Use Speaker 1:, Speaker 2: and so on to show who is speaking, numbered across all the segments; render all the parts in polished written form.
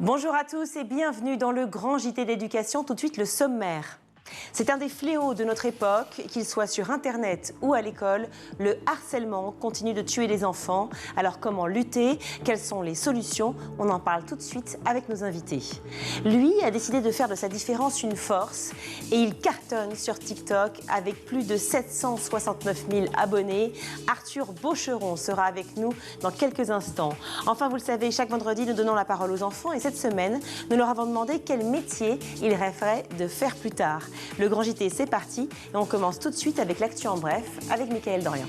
Speaker 1: Bonjour à tous et bienvenue dans le grand JT d'éducation. Tout de suite, le sommaire. C'est un des fléaux de notre époque, qu'il soit sur Internet ou à l'école. Le harcèlement continue de tuer les enfants. Alors comment lutter? Quelles sont les solutions? On en parle tout de suite avec nos invités. Lui a décidé de faire de sa différence une force et il cartonne sur TikTok avec plus de 769 000 abonnés. Arthur Beaucheron sera avec nous dans quelques instants. Enfin, vous le savez, chaque vendredi, nous donnons la parole aux enfants et cette semaine, nous leur avons demandé quel métier ils rêveraient de faire plus tard. Le Grand JT, c'est parti et on commence tout de suite avec l'actu en bref avec Mickaël Dorian.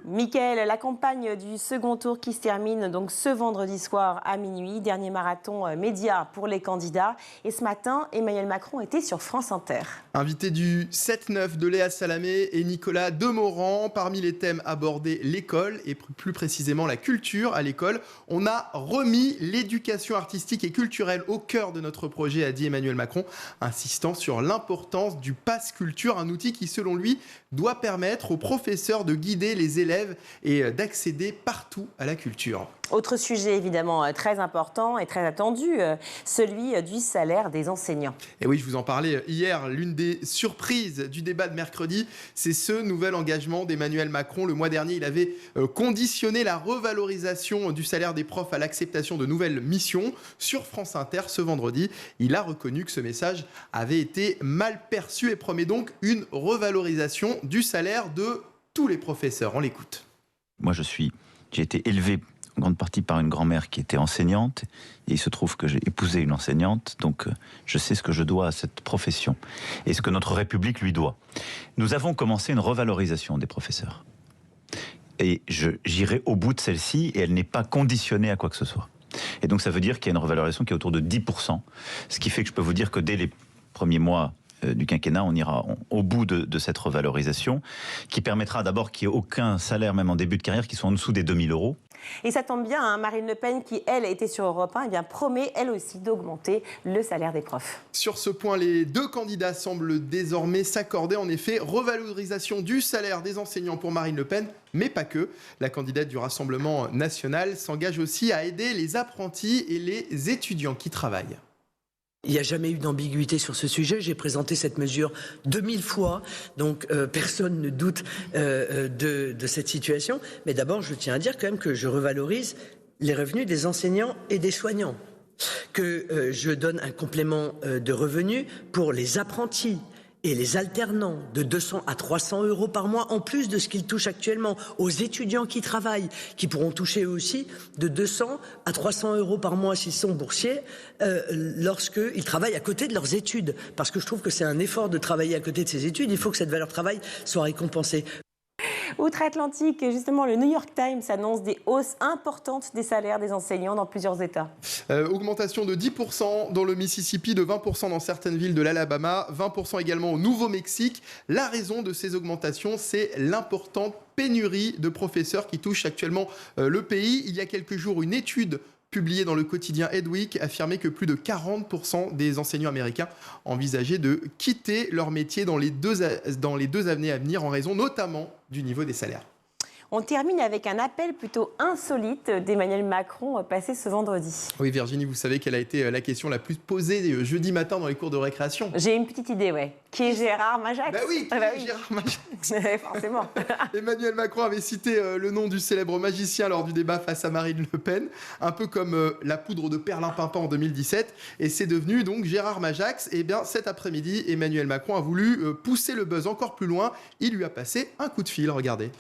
Speaker 1: Mickaël, la campagne du second tour qui se termine donc ce vendredi soir à minuit, dernier marathon média pour les candidats. Et ce matin, Emmanuel Macron était sur France Inter.
Speaker 2: Invité du 7-9 de Léa Salamé et Nicolas Demorand, parmi les thèmes abordés, l'école et plus précisément la culture à l'école. On a remis l'éducation artistique et culturelle au cœur de notre projet, a dit Emmanuel Macron, insistant sur l'importance du pass culture, un outil qui, selon lui, doit permettre aux professeurs de guider les élèves et d'accéder partout à la culture.
Speaker 1: Autre sujet évidemment très important et très attendu, celui du salaire des enseignants.
Speaker 2: Et oui, je vous en parlais hier, l'une des surprises du débat de mercredi, c'est ce nouvel engagement d'Emmanuel Macron. Le mois dernier, il avait conditionné la revalorisation du salaire des profs à l'acceptation de nouvelles missions. Sur France Inter, ce vendredi, il a reconnu que ce message avait été mal perçu et promet donc une revalorisation du salaire de tous les professeurs. On l'écoute.
Speaker 3: Moi, j'ai été élevé en grande partie par une grand-mère qui était enseignante, et il se trouve que j'ai épousé une enseignante, donc je sais ce que je dois à cette profession, et ce que notre République lui doit. Nous avons commencé une revalorisation des professeurs, et j'irai au bout de celle-ci, et elle n'est pas conditionnée à quoi que ce soit. Et donc ça veut dire qu'il y a une revalorisation qui est autour de 10%, ce qui fait que je peux vous dire que dès les premiers mois du quinquennat, on ira au bout de cette revalorisation, qui permettra d'abord qu'il n'y ait aucun salaire, même en début de carrière, qui soit en dessous des 2 000 €.
Speaker 1: Et ça tombe bien, hein, Marine Le Pen, qui, elle, était sur Europe 1, eh bien, promet, elle aussi, d'augmenter le salaire des profs.
Speaker 2: Sur ce point, les deux candidats semblent désormais s'accorder. En effet, revalorisation du salaire des enseignants pour Marine Le Pen, mais pas que. La candidate du Rassemblement national s'engage aussi à aider les apprentis et les étudiants qui travaillent.
Speaker 4: Il n'y a jamais eu d'ambiguïté sur ce sujet. J'ai présenté cette mesure 2000 fois, donc personne ne doute de cette situation. Mais d'abord, je tiens à dire quand même que je revalorise les revenus des enseignants et des soignants, que je donne un complément de revenus pour les apprentis et les alternants de 200 à 300 € par mois, en plus de ce qu'ils touchent actuellement, aux étudiants qui travaillent, qui pourront toucher aussi de 200 à 300 € par mois s'ils sont boursiers, lorsqu'ils travaillent à côté de leurs études. Parce que je trouve que c'est un effort de travailler à côté de ses études, il faut que cette valeur travail soit récompensée.
Speaker 1: Outre-Atlantique, justement, le New York Times annonce des hausses importantes des salaires des enseignants dans plusieurs États.
Speaker 2: Augmentation de 10% dans le Mississippi, de 20% dans certaines villes de l'Alabama, 20% également au Nouveau-Mexique. La raison de ces augmentations, c'est l'importante pénurie de professeurs qui touche actuellement le pays. Il y a quelques jours, une étude publié dans le quotidien Edweek, affirmait que plus de 40% des enseignants américains envisageaient de quitter leur métier dans les deux années à venir en raison notamment du niveau des salaires.
Speaker 1: On termine avec un appel plutôt insolite d'Emmanuel Macron passé ce vendredi.
Speaker 2: Oui, Virginie, vous savez quelle a été la question la plus posée jeudi matin dans les cours de récréation?
Speaker 1: J'ai une petite idée, ouais. Qui est Gérard Majax?
Speaker 2: Bah oui, Gérard Majax.
Speaker 1: Forcément.
Speaker 2: Emmanuel Macron avait cité le nom du célèbre magicien lors du débat face à Marine Le Pen, un peu comme la poudre de perlimpinpin en 2017, et c'est devenu donc Gérard Majax. Et bien cet après-midi, Emmanuel Macron a voulu pousser le buzz encore plus loin. Il lui a passé un coup de fil, regardez.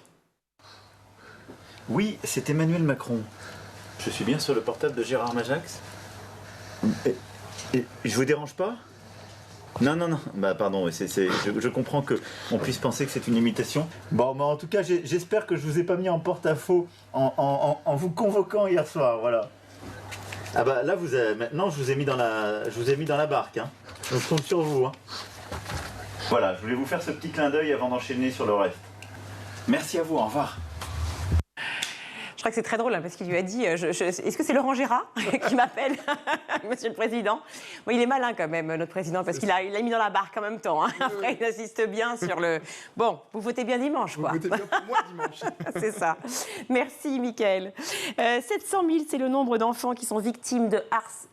Speaker 3: Oui, c'est Emmanuel Macron. Je suis bien sur le portable de Gérard Majax. Et je vous dérange pas? Non. Bah pardon, je comprends qu'on puisse penser que c'est une imitation. Bon, mais en tout cas, j'espère que je vous ai pas mis en porte-à-faux en vous convoquant hier soir, voilà. Ah bah là, maintenant, je vous ai mis dans la barque, hein. Donc je compte sur vous, hein. Voilà, je voulais vous faire ce petit clin d'œil avant d'enchaîner sur le reste. Merci à vous, au revoir.
Speaker 1: Je crois que c'est très drôle, parce qu'il lui a dit, est-ce que c'est Laurent Gérard qui m'appelle, Monsieur le Président? Bon, il est malin quand même, notre Président, parce qu'il l'a mis dans la barque en même temps. Hein. Après, il insiste bien sur le... Bon, vous votez bien dimanche, quoi.
Speaker 2: Vous votez bien pour moi dimanche.
Speaker 1: C'est ça. Merci, Mickaël. 700 000, c'est le nombre d'enfants qui sont victimes de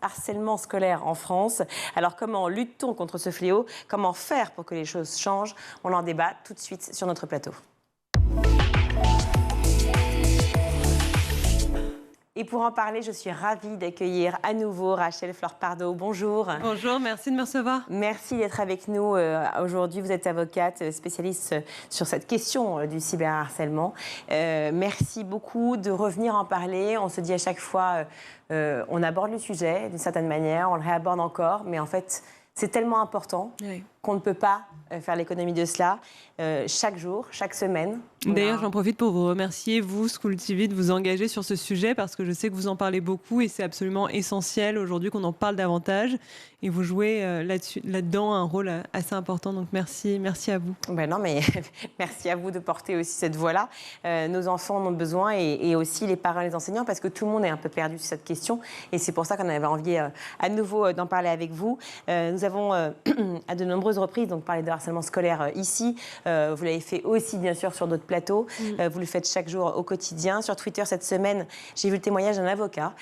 Speaker 1: harcèlement scolaire en France. Alors, comment lutte-t-on contre ce fléau? Comment faire pour que les choses changent? On en débat tout de suite sur notre plateau. Et pour en parler, je suis ravie d'accueillir à nouveau Rachel Fleur-Pardo. Bonjour.
Speaker 5: Bonjour, merci de me recevoir.
Speaker 1: Merci d'être avec nous aujourd'hui. Vous êtes avocate spécialiste sur cette question du cyberharcèlement. Merci beaucoup de revenir en parler. On se dit à chaque fois, on aborde le sujet d'une certaine manière, on le réaborde encore, mais en fait, c'est tellement important qu'on ne peut pas faire l'économie de cela chaque jour, chaque semaine.
Speaker 5: D'ailleurs, j'en profite pour vous remercier, vous, School TV, de vous engager sur ce sujet parce que je sais que vous en parlez beaucoup et c'est absolument essentiel aujourd'hui qu'on en parle davantage. Et vous jouez là-dedans un rôle assez important. Donc merci à vous.
Speaker 1: Ben non, mais merci à vous de porter aussi cette voix-là. Nos enfants en ont besoin et aussi les parents et les enseignants parce que tout le monde est un peu perdu sur cette question. Et c'est pour ça qu'on avait envie à nouveau d'en parler avec vous. Nous avons à de nombreuses reprises donc, parlé de harcèlement scolaire ici. Vous l'avez fait aussi, bien sûr, sur d'autres plateaux. Vous le faites chaque jour au quotidien. Sur Twitter, cette semaine, j'ai vu le témoignage d'un avocat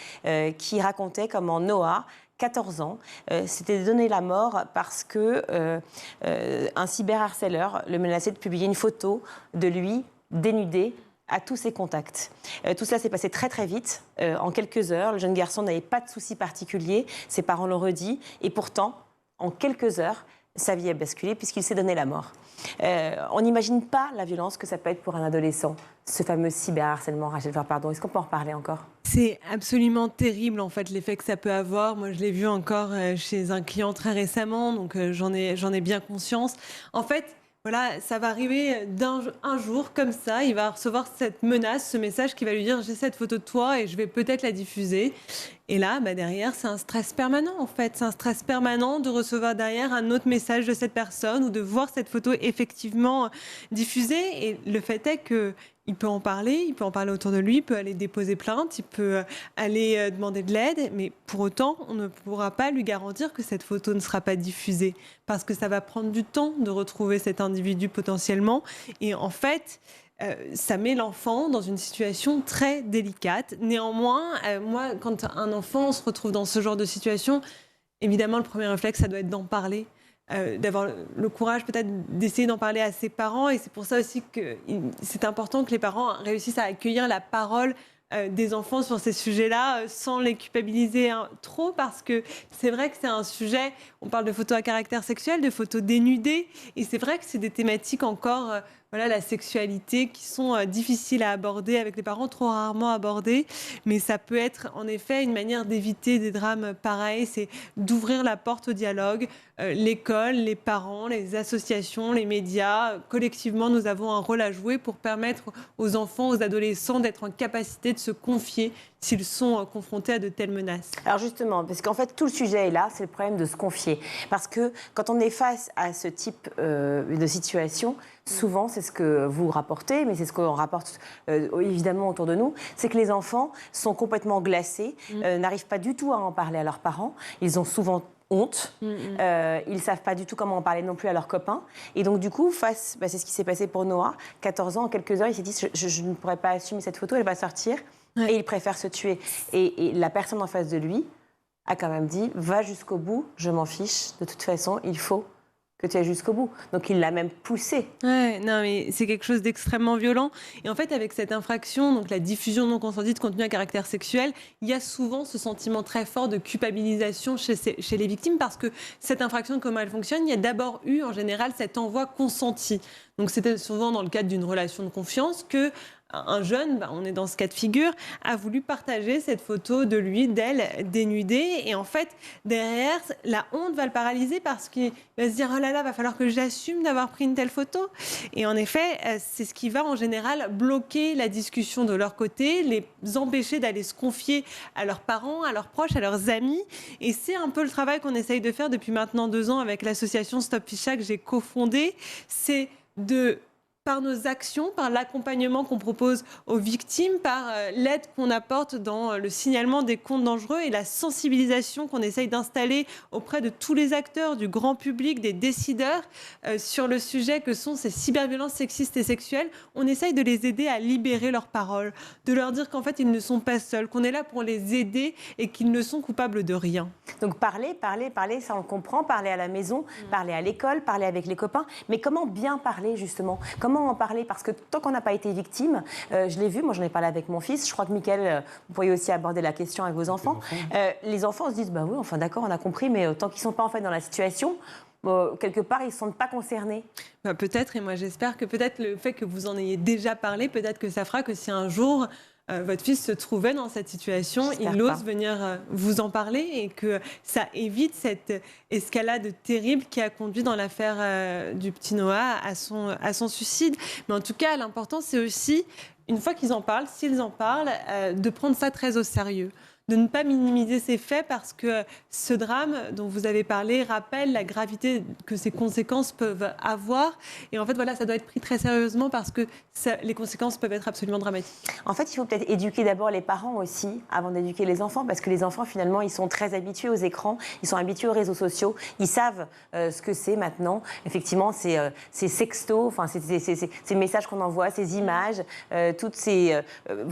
Speaker 1: qui racontait comment Noah, 14 ans, s'était donné la mort parce que un cyberharceleur le menaçait de publier une photo de lui dénudé à tous ses contacts. Tout cela s'est passé très très vite, en quelques heures. Le jeune garçon n'avait pas de soucis particuliers, ses parents l'ont redit, et pourtant, en quelques heures, sa vie a basculé puisqu'il s'est donné la mort. On n'imagine pas la violence que ça peut être pour un adolescent, ce fameux cyberharcèlement. Rachel Fleur-Pardo, est-ce qu'on peut en reparler encore ?
Speaker 5: C'est absolument terrible, en fait, l'effet que ça peut avoir. Moi, je l'ai vu encore chez un client très récemment, donc j'en ai bien conscience. En fait, voilà, ça va arriver un jour, comme ça, il va recevoir cette menace, ce message qui va lui dire « j'ai cette photo de toi et je vais peut-être la diffuser ». Et là, derrière, c'est un stress permanent, en fait. C'est un stress permanent de recevoir derrière un autre message de cette personne ou de voir cette photo effectivement diffusée. Et le fait est qu'il peut en parler autour de lui, il peut aller déposer plainte, il peut aller demander de l'aide, mais pour autant, on ne pourra pas lui garantir que cette photo ne sera pas diffusée, parce que ça va prendre du temps de retrouver cet individu potentiellement. Et en fait, ça met l'enfant dans une situation très délicate. Néanmoins, moi, quand un enfant se retrouve dans ce genre de situation, évidemment, le premier réflexe, ça doit être d'en parler. D'avoir le courage peut-être d'essayer d'en parler à ses parents. Et c'est pour ça aussi que c'est important que les parents réussissent à accueillir la parole des enfants sur ces sujets-là sans les culpabiliser trop, parce que c'est vrai que c'est un sujet, on parle de photos à caractère sexuel, de photos dénudées, et c'est vrai que c'est des thématiques encore, la sexualité, qui sont difficiles à aborder avec les parents, trop rarement abordées, mais ça peut être en effet une manière d'éviter des drames pareils, c'est d'ouvrir la porte au dialogue. L'école, les parents, les associations, les médias, collectivement, nous avons un rôle à jouer pour permettre aux enfants, aux adolescents d'être en capacité de se confier s'ils sont confrontés à de telles menaces.
Speaker 1: Alors justement, parce qu'en fait, tout le sujet est là, c'est le problème de se confier. Parce que quand on est face à ce type de situation, souvent, c'est ce que vous rapportez, mais c'est ce qu'on rapporte évidemment autour de nous, c'est que les enfants sont complètement glacés, n'arrivent pas du tout à en parler à leurs parents, ils ont souvent honte, ils ne savent pas du tout comment en parler non plus à leurs copains. Et donc du coup, c'est ce qui s'est passé pour Noah, 14 ans, en quelques heures, il s'est dit je ne pourrais pas assumer cette photo, elle va sortir, et il préfère se tuer. Et la personne en face de lui a quand même dit va jusqu'au bout, je m'en fiche, de toute façon, il faut que tu ailles jusqu'au bout. Donc il l'a même poussé.
Speaker 5: Ouais, non, mais c'est quelque chose d'extrêmement violent. Et en fait, avec cette infraction, donc la diffusion non consentie de contenu à caractère sexuel, il y a souvent ce sentiment très fort de culpabilisation chez les victimes, parce que cette infraction, comment elle fonctionne, il y a d'abord eu, en général, cet envoi consenti. Donc c'était souvent dans le cadre d'une relation de confiance que un jeune, on est dans ce cas de figure, a voulu partager cette photo de lui, d'elle, dénudée. Et en fait, derrière, la honte va le paralyser parce qu'il va se dire « Oh là là, va falloir que j'assume d'avoir pris une telle photo ». Et en effet, c'est ce qui va en général bloquer la discussion de leur côté, les empêcher d'aller se confier à leurs parents, à leurs proches, à leurs amis. Et c'est un peu le travail qu'on essaye de faire depuis maintenant 2 ans avec l'association Stop Ficha que j'ai cofondée. C'est de par nos actions, par l'accompagnement qu'on propose aux victimes, par l'aide qu'on apporte dans le signalement des comptes dangereux et la sensibilisation qu'on essaye d'installer auprès de tous les acteurs, du grand public, des décideurs, sur le sujet que sont ces cyberviolences sexistes et sexuelles. On essaye de les aider à libérer leurs paroles, de leur dire qu'en fait, ils ne sont pas seuls, qu'on est là pour les aider et qu'ils ne sont coupables de rien.
Speaker 1: Donc parler, ça on le comprend, parler à la maison, parler à l'école, parler avec les copains. Mais comment bien parler, justement ? Comment en parler ? Parce que tant qu'on n'a pas été victime, je l'ai vu, moi j'en ai parlé avec mon fils, je crois que Mickaël, vous pourriez aussi aborder la question avec vos enfants. Les enfants se disent, bah oui, enfin d'accord, on a compris, mais tant qu'ils ne sont pas en fait dans la situation, quelque part, ils ne se sentent pas concernés.
Speaker 5: Peut-être, et moi j'espère que peut-être le fait que vous en ayez déjà parlé, peut-être que ça fera que si un jour votre fils se trouvait dans cette situation, il ose venir vous en parler et que ça évite cette escalade terrible qui a conduit dans l'affaire du petit Noah à son suicide. Mais en tout cas, l'important, c'est aussi, une fois qu'ils en parlent, s'ils en parlent, de prendre ça très au sérieux. De ne pas minimiser ces faits parce que ce drame dont vous avez parlé rappelle la gravité que ces conséquences peuvent avoir. Et en fait, voilà, ça doit être pris très sérieusement parce que les conséquences peuvent être absolument dramatiques.
Speaker 1: En fait, il faut peut-être éduquer d'abord les parents aussi avant d'éduquer les enfants parce que les enfants, finalement, ils sont très habitués aux écrans, ils sont habitués aux réseaux sociaux, ils savent ce que c'est maintenant. Effectivement, ces sextos, enfin, ces messages qu'on envoie, ces images, toutes ces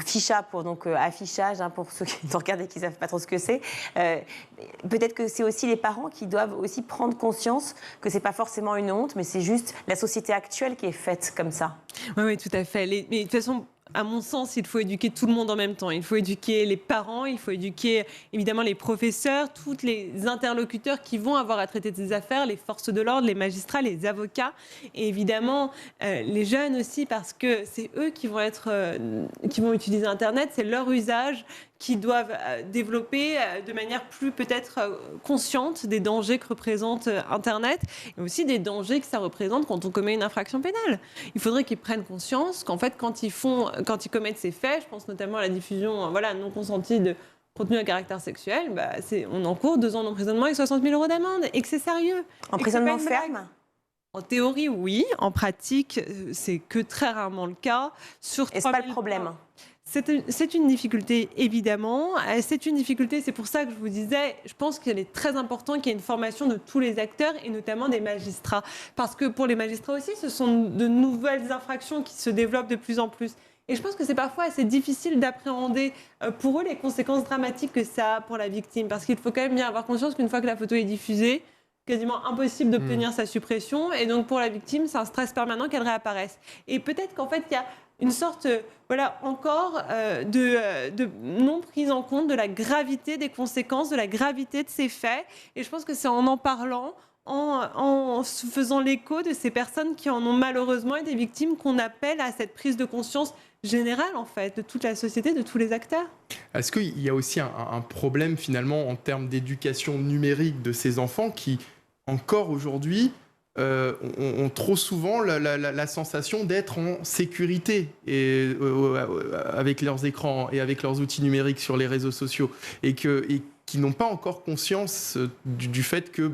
Speaker 1: fichas pour affichage, pour ceux qui regardent et qui ne savent pas trop ce que c'est. Peut-être que c'est aussi les parents qui doivent aussi prendre conscience que ce n'est pas forcément une honte, mais c'est juste la société actuelle qui est faite comme ça.
Speaker 5: Oui, tout à fait. Mais de toute façon, à mon sens, il faut éduquer tout le monde en même temps. Il faut éduquer les parents, il faut éduquer évidemment les professeurs, tous les interlocuteurs qui vont avoir à traiter de ces affaires, les forces de l'ordre, les magistrats, les avocats, et évidemment les jeunes aussi, parce que c'est eux qui vont utiliser Internet, c'est leur usage qui doivent développer de manière plus peut-être consciente des dangers que représente Internet et aussi des dangers que ça représente quand on commet une infraction pénale. Il faudrait qu'ils prennent conscience qu'en fait, quand ils commettent ces faits, je pense notamment à la diffusion non consentie de contenu à caractère sexuel, on encourt 2 ans d'emprisonnement et 60 000 € d'amende et que c'est sérieux.
Speaker 1: Emprisonnement ferme ?
Speaker 5: En théorie, oui. En pratique, c'est que très rarement le cas.
Speaker 1: Et c'est pas le problème ?
Speaker 5: C'est une difficulté, évidemment. C'est une difficulté, c'est pour ça que je vous disais, je pense qu'il est très important qu'il y ait une formation de tous les acteurs et notamment des magistrats. Parce que pour les magistrats aussi, ce sont de nouvelles infractions qui se développent de plus en plus. Et je pense que c'est parfois assez difficile d'appréhender pour eux les conséquences dramatiques que ça a pour la victime. Parce qu'il faut quand même bien avoir conscience qu'une fois que la photo est diffusée, quasiment impossible d'obtenir sa suppression. Et donc pour la victime, c'est un stress permanent qu'elle réapparaisse. Et peut-être qu'en fait, il y a une sorte, encore de non prise en compte de la gravité des conséquences, de la gravité de ces faits. Et je pense que c'est en parlant, en se faisant l'écho de ces personnes qui en ont malheureusement été victimes qu'on appelle à cette prise de conscience générale, en fait, de toute la société, de tous les acteurs.
Speaker 2: Est-ce qu'il y a aussi un problème, finalement, en termes d'éducation numérique de ces enfants qui, encore aujourd'hui, ont trop souvent la sensation d'être en sécurité avec leurs écrans et avec leurs outils numériques sur les réseaux sociaux et qui n'ont pas encore conscience du fait que,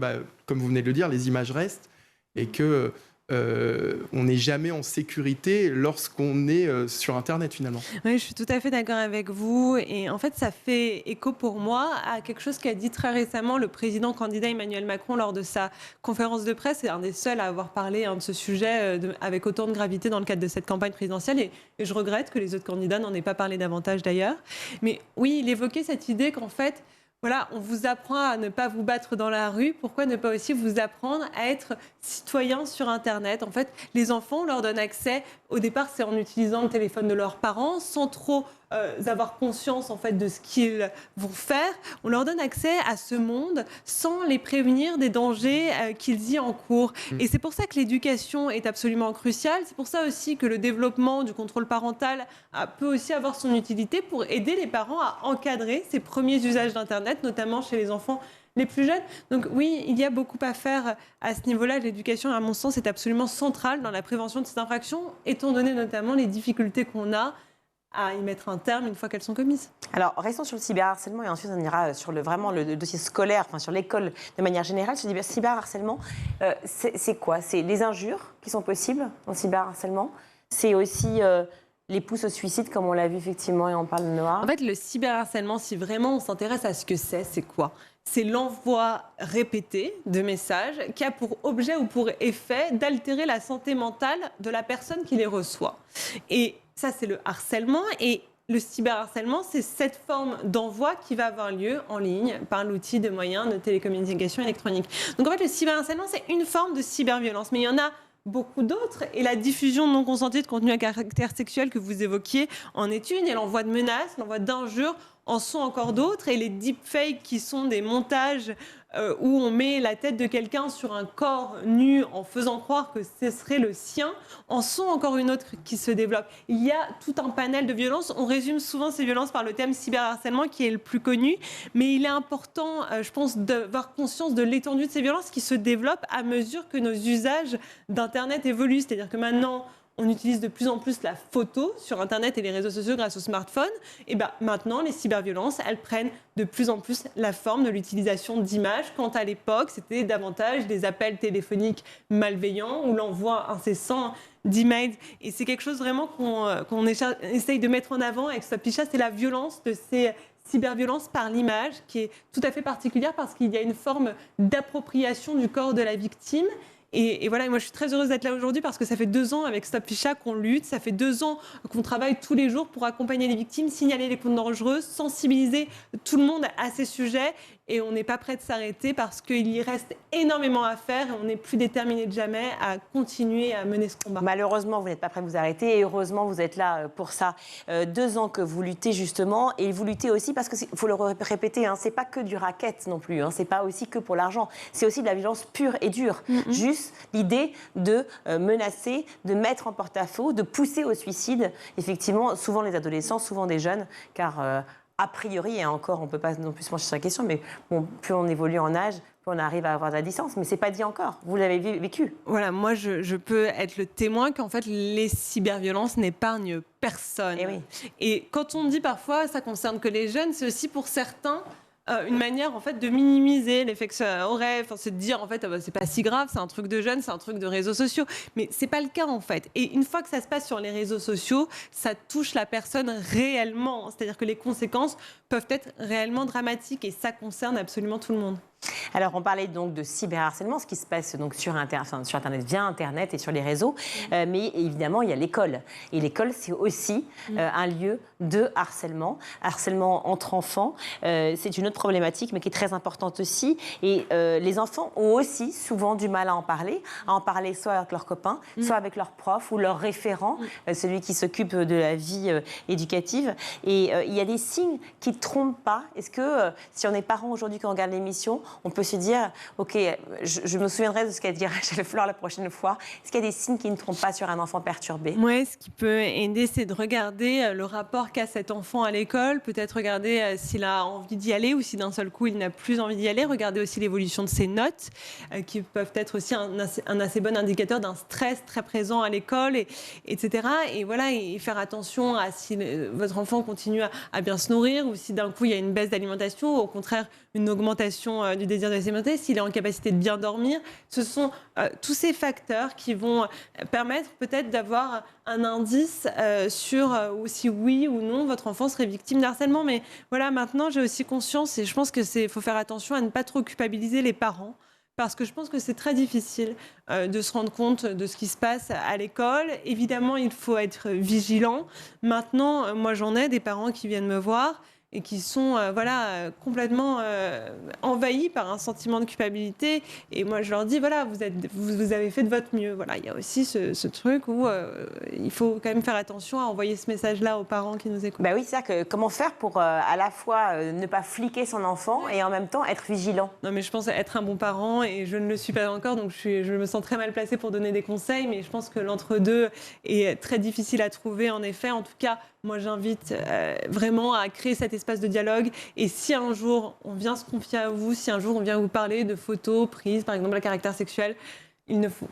Speaker 2: comme vous venez de le dire, les images restent et que on n'est jamais en sécurité lorsqu'on est sur Internet, finalement.
Speaker 5: Oui, je suis tout à fait d'accord avec vous. Et en fait, ça fait écho pour moi à quelque chose qu'a dit très récemment le président candidat Emmanuel Macron lors de sa conférence de presse. C'est un des seuls à avoir parlé de ce sujet avec autant de gravité dans le cadre de cette campagne présidentielle. Et je regrette que les autres candidats n'en aient pas parlé davantage d'ailleurs. Mais oui, il évoquait cette idée qu'en fait, on vous apprend à ne pas vous battre dans la rue. Pourquoi ne pas aussi vous apprendre à être citoyen sur Internet ? En fait, les enfants, on leur donne accès. Au départ, c'est en utilisant le téléphone de leurs parents, sans trop avoir conscience en fait de ce qu'ils vont faire. On leur donne accès à ce monde sans les prévenir des dangers qu'ils y encourent. Et c'est pour ça que l'éducation est absolument cruciale. C'est pour ça aussi que le développement du contrôle parental peut aussi avoir son utilité pour aider les parents à encadrer ces premiers usages d'Internet, notamment chez les enfants les plus jeunes. Donc oui, il y a beaucoup à faire à ce niveau-là. L'éducation, à mon sens, est absolument centrale dans la prévention de ces infractions, étant donné notamment les difficultés qu'on a à y mettre un terme une fois qu'elles sont commises.
Speaker 1: Alors, restons sur le cyberharcèlement et ensuite on ira sur vraiment le dossier scolaire, enfin sur l'école de manière générale. Sur le cyberharcèlement, c'est quoi? C'est les injures qui sont possibles dans le cyberharcèlement. C'est aussi les pousses au suicide, comme on l'a vu effectivement et on parle de Noah.
Speaker 5: En fait, le cyberharcèlement, si vraiment on s'intéresse à ce que c'est quoi? C'est l'envoi répété de messages qui a pour objet ou pour effet d'altérer la santé mentale de la personne qui les reçoit. Et ça, c'est le harcèlement. Et le cyberharcèlement, c'est cette forme d'envoi qui va avoir lieu en ligne par l'outil de moyens de télécommunication électronique. Donc en fait, le cyberharcèlement, c'est une forme de cyberviolence. Mais il y en a beaucoup d'autres. Et la diffusion non consentie de contenu à caractère sexuel que vous évoquiez en est une. Et l'envoi de menaces, l'envoi d'injures en sont encore d'autres. Et les deepfakes qui sont des montages où on met la tête de quelqu'un sur un corps nu en faisant croire que ce serait le sien, en sont encore une autre qui se développe. Il y a tout un panel de violences. On résume souvent ces violences par le thème cyberharcèlement qui est le plus connu. Mais il est important, je pense, d'avoir conscience de l'étendue de ces violences qui se développent à mesure que nos usages d'Internet évoluent. C'est-à-dire que maintenant, on utilise de plus en plus la photo sur Internet et les réseaux sociaux grâce au smartphone. Et bien maintenant, les cyberviolences, elles prennent de plus en plus la forme de l'utilisation d'images. Quand à l'époque, c'était davantage des appels téléphoniques malveillants ou l'envoi incessant d'emails. Et c'est quelque chose vraiment qu'on essaye de mettre en avant avec Stop Ficha, c'est la violence de ces cyberviolence par l'image qui est tout à fait particulière parce qu'il y a une forme d'appropriation du corps de la victime. Et voilà, moi je suis très heureuse d'être là aujourd'hui parce que ça fait 2 ans avec Stop Ficha qu'on lutte, ça fait 2 ans qu'on travaille tous les jours pour accompagner les victimes, signaler les comptes dangereux, sensibiliser tout le monde à ces sujets. Et on n'est pas prêt de s'arrêter parce qu'il y reste énormément à faire et on n'est plus déterminé de jamais à continuer à mener ce combat.
Speaker 1: Malheureusement, vous n'êtes pas prêt de vous arrêter et heureusement, vous êtes là pour ça. 2 ans que vous luttez justement et vous luttez aussi parce qu'il faut le répéter, c'est pas que du racket non plus, c'est pas aussi que pour l'argent, c'est aussi de la violence pure et dure. Juste l'idée de menacer, de mettre en porte-à-faux, de pousser au suicide, effectivement, souvent les adolescents, souvent des jeunes, car a priori, et encore, on ne peut pas non plus se pencher sur la question, mais bon, plus on évolue en âge, plus on arrive à avoir de la distance. Mais ce n'est pas dit encore. Vous l'avez vécu.
Speaker 5: Voilà, moi, je peux être le témoin qu'en fait, les cyberviolences n'épargnent personne.
Speaker 1: Et oui.
Speaker 5: Et quand on dit parfois, ça concerne que les jeunes, c'est aussi pour certains une manière en fait de minimiser l'effet que ça aurait, c'est de dire en fait c'est pas si grave, c'est un truc de jeunes, c'est un truc de réseaux sociaux, mais c'est pas le cas en fait. Et une fois que ça se passe sur les réseaux sociaux, ça touche la personne réellement, c'est-à-dire que les conséquences peuvent être réellement dramatiques et ça concerne absolument tout le monde.
Speaker 1: Alors, on parlait donc de cyberharcèlement, ce qui se passe donc sur Internet, via Internet et sur les réseaux. Mais évidemment, il y a l'école. Et l'école, c'est aussi un lieu de harcèlement entre enfants. C'est une autre problématique, mais qui est très importante aussi. Et les enfants ont aussi souvent du mal à en parler soit avec leurs copains, soit avec leurs profs ou leurs référents, celui qui s'occupe de la vie éducative. Et il y a des signes qui ne trompent pas. Est-ce que, si on est parents aujourd'hui, quand on regarde l'émission, on peut se dire, OK, je me souviendrai de ce qu'a dit Rachel Fleur la prochaine fois. Est-ce qu'il y a des signes qui ne trompent pas sur un enfant perturbé?
Speaker 5: Oui, ce qui peut aider, c'est de regarder le rapport qu'a cet enfant à l'école, peut-être regarder s'il a envie d'y aller ou si d'un seul coup il n'a plus envie d'y aller, regarder aussi l'évolution de ses notes, qui peuvent être aussi un assez bon indicateur d'un stress très présent à l'école, etc. Et voilà, et faire attention à si votre enfant continue à bien se nourrir ou si d'un coup il y a une baisse d'alimentation ou au contraire une augmentation du désir de s'alimenter, s'il est en capacité de bien dormir. Ce sont tous ces facteurs qui vont permettre peut-être d'avoir un indice sur si oui ou non votre enfant serait victime d'harcèlement. Mais voilà, maintenant j'ai aussi conscience et je pense qu'il faut faire attention à ne pas trop culpabiliser les parents. Parce que je pense que c'est très difficile de se rendre compte de ce qui se passe à l'école. Évidemment, il faut être vigilant. Maintenant, moi j'en ai des parents qui viennent me voir et qui sont complètement envahis par un sentiment de culpabilité. Et moi, je leur dis, voilà, vous avez fait de votre mieux. Voilà, il y a aussi ce truc où il faut quand même faire attention à envoyer ce message-là aux parents qui nous écoutent.
Speaker 1: Bah oui, c'est ça, que comment faire pour à la fois ne pas fliquer son enfant et en même temps être vigilant?
Speaker 5: Non, mais je pense être un bon parent et je ne le suis pas encore, donc je me sens très mal placée pour donner des conseils, mais je pense que l'entre-deux est très difficile à trouver, en effet. En tout cas, moi, j'invite vraiment à créer cet espace de dialogue. Et si un jour, on vient se confier à vous, si un jour, on vient vous parler de photos prises, par exemple, à caractère sexuel, il ne faut,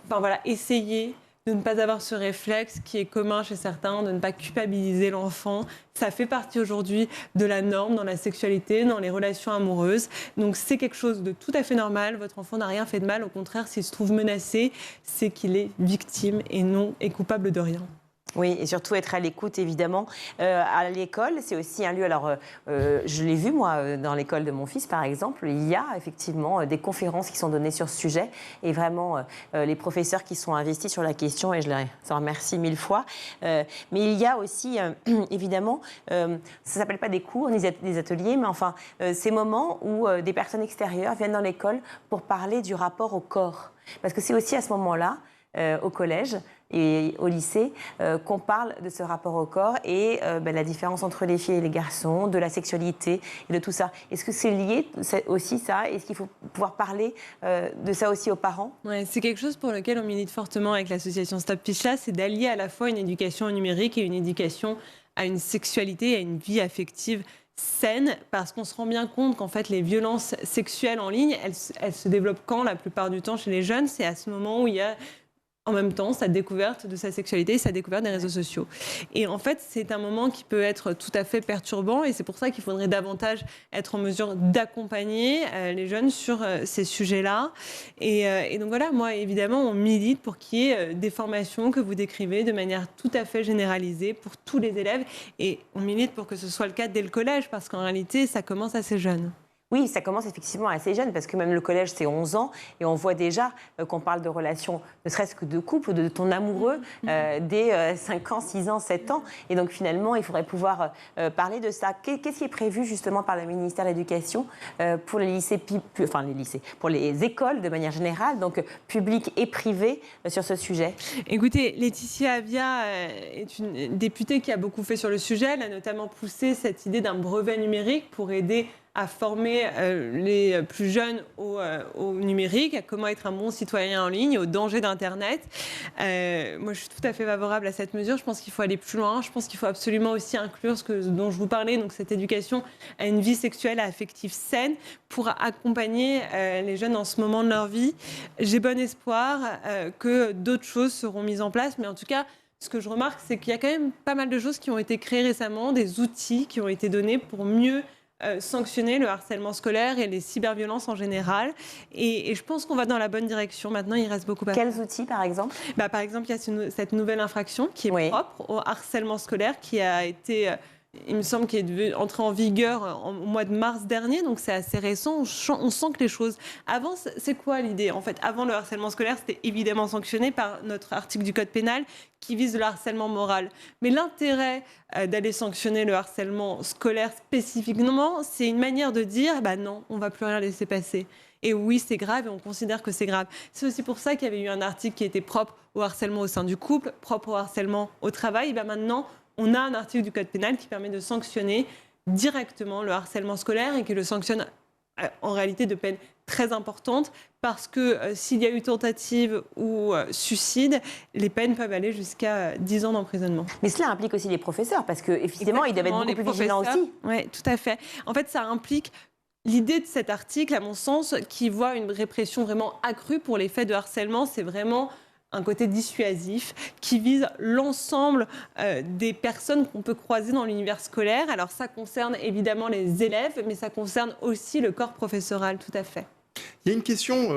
Speaker 5: essayer de ne pas avoir ce réflexe qui est commun chez certains, de ne pas culpabiliser l'enfant. Ça fait partie aujourd'hui de la norme dans la sexualité, dans les relations amoureuses. Donc c'est quelque chose de tout à fait normal. Votre enfant n'a rien fait de mal. Au contraire, s'il se trouve menacé, c'est qu'il est victime et non est coupable de rien.
Speaker 1: Oui, et surtout être à l'écoute, évidemment. À l'école, c'est aussi un lieu... Alors, je l'ai vu, moi, dans l'école de mon fils, par exemple, il y a effectivement des conférences qui sont données sur ce sujet. Et vraiment, les professeurs qui sont investis sur la question, et je les en remercie 1000 fois. Mais il y a aussi, évidemment, ça ne s'appelle pas des cours ni des ateliers, mais enfin, ces moments où des personnes extérieures viennent dans l'école pour parler du rapport au corps. Parce que c'est aussi à ce moment-là, au collège et au lycée, qu'on parle de ce rapport au corps et la différence entre les filles et les garçons, de la sexualité et de tout ça. Est-ce que c'est lié aussi ça? Est-ce qu'il faut pouvoir parler de ça aussi aux parents?
Speaker 5: Ouais, c'est quelque chose pour lequel on milite fortement avec l'association Stop Pichla, c'est d'allier à la fois une éducation au numérique et une éducation à une sexualité et à une vie affective saine, parce qu'on se rend bien compte qu'en fait les violences sexuelles en ligne, elles se développent quand la plupart du temps chez les jeunes? C'est à ce moment où il y a en même temps sa découverte de sa sexualité et sa découverte des réseaux sociaux. Et en fait, c'est un moment qui peut être tout à fait perturbant et c'est pour ça qu'il faudrait davantage être en mesure d'accompagner les jeunes sur ces sujets-là. Et donc voilà, moi, évidemment, on milite pour qu'il y ait des formations que vous décrivez de manière tout à fait généralisée pour tous les élèves. Et on milite pour que ce soit le cas dès le collège parce qu'en réalité, ça commence assez jeune.
Speaker 1: Oui, ça commence effectivement assez jeune, parce que même le collège, c'est 11 ans, et on voit déjà qu'on parle de relations, ne serait-ce que de couple, de ton amoureux, dès 5 ans, 6 ans, 7 ans. Et donc finalement, il faudrait pouvoir parler de ça. Qu'est-ce qui est prévu justement par le ministère de l'Éducation pour les lycées, pour les écoles de manière générale, donc publiques et privées, sur ce sujet?
Speaker 5: Écoutez, Laetitia Avia est une députée qui a beaucoup fait sur le sujet. Elle a notamment poussé cette idée d'un brevet numérique pour aider à former les plus jeunes au numérique, à comment être un bon citoyen en ligne, aux dangers d'Internet. Moi, je suis tout à fait favorable à cette mesure. Je pense qu'il faut aller plus loin. Je pense qu'il faut absolument aussi inclure dont je vous parlais, donc cette éducation à une vie sexuelle et affective saine pour accompagner les jeunes en ce moment de leur vie. J'ai bon espoir que d'autres choses seront mises en place, mais en tout cas, ce que je remarque, c'est qu'il y a quand même pas mal de choses qui ont été créées récemment, des outils qui ont été donnés pour mieux sanctionner le harcèlement scolaire et les cyberviolences en général. Et je pense qu'on va dans la bonne direction. Maintenant, il reste beaucoup à faire.
Speaker 1: Quels outils, par exemple?
Speaker 5: Par exemple, il y a cette nouvelle infraction qui est propre au harcèlement scolaire, qui a été... il me semble qu'il est entré en vigueur au mois de mars dernier, donc c'est assez récent. On sent que les choses avancent. C'est quoi l'idée? En fait, avant, le harcèlement scolaire, c'était évidemment sanctionné par notre article du Code pénal qui vise le harcèlement moral. Mais l'intérêt d'aller sanctionner le harcèlement scolaire spécifiquement, c'est une manière de dire non, on ne va plus rien laisser passer. Et oui, c'est grave et on considère que c'est grave. C'est aussi pour ça qu'il y avait eu un article qui était propre au harcèlement au sein du couple, propre au harcèlement au travail. Et maintenant, on a un article du Code pénal qui permet de sanctionner directement le harcèlement scolaire et qui le sanctionne en réalité de peine très importante parce que s'il y a eu tentative ou suicide, les peines peuvent aller jusqu'à 10 ans d'emprisonnement.
Speaker 1: Mais cela implique aussi les professeurs parce qu'effectivement, ils doivent être beaucoup plus vigilants aussi.
Speaker 5: Oui, tout à fait. En fait, ça implique... L'idée de cet article, à mon sens, qui voit une répression vraiment accrue pour les faits de harcèlement, c'est vraiment un côté dissuasif qui vise l'ensemble des personnes qu'on peut croiser dans l'univers scolaire. Alors ça concerne évidemment les élèves, mais ça concerne aussi le corps professoral, tout à fait.
Speaker 2: Il y a une question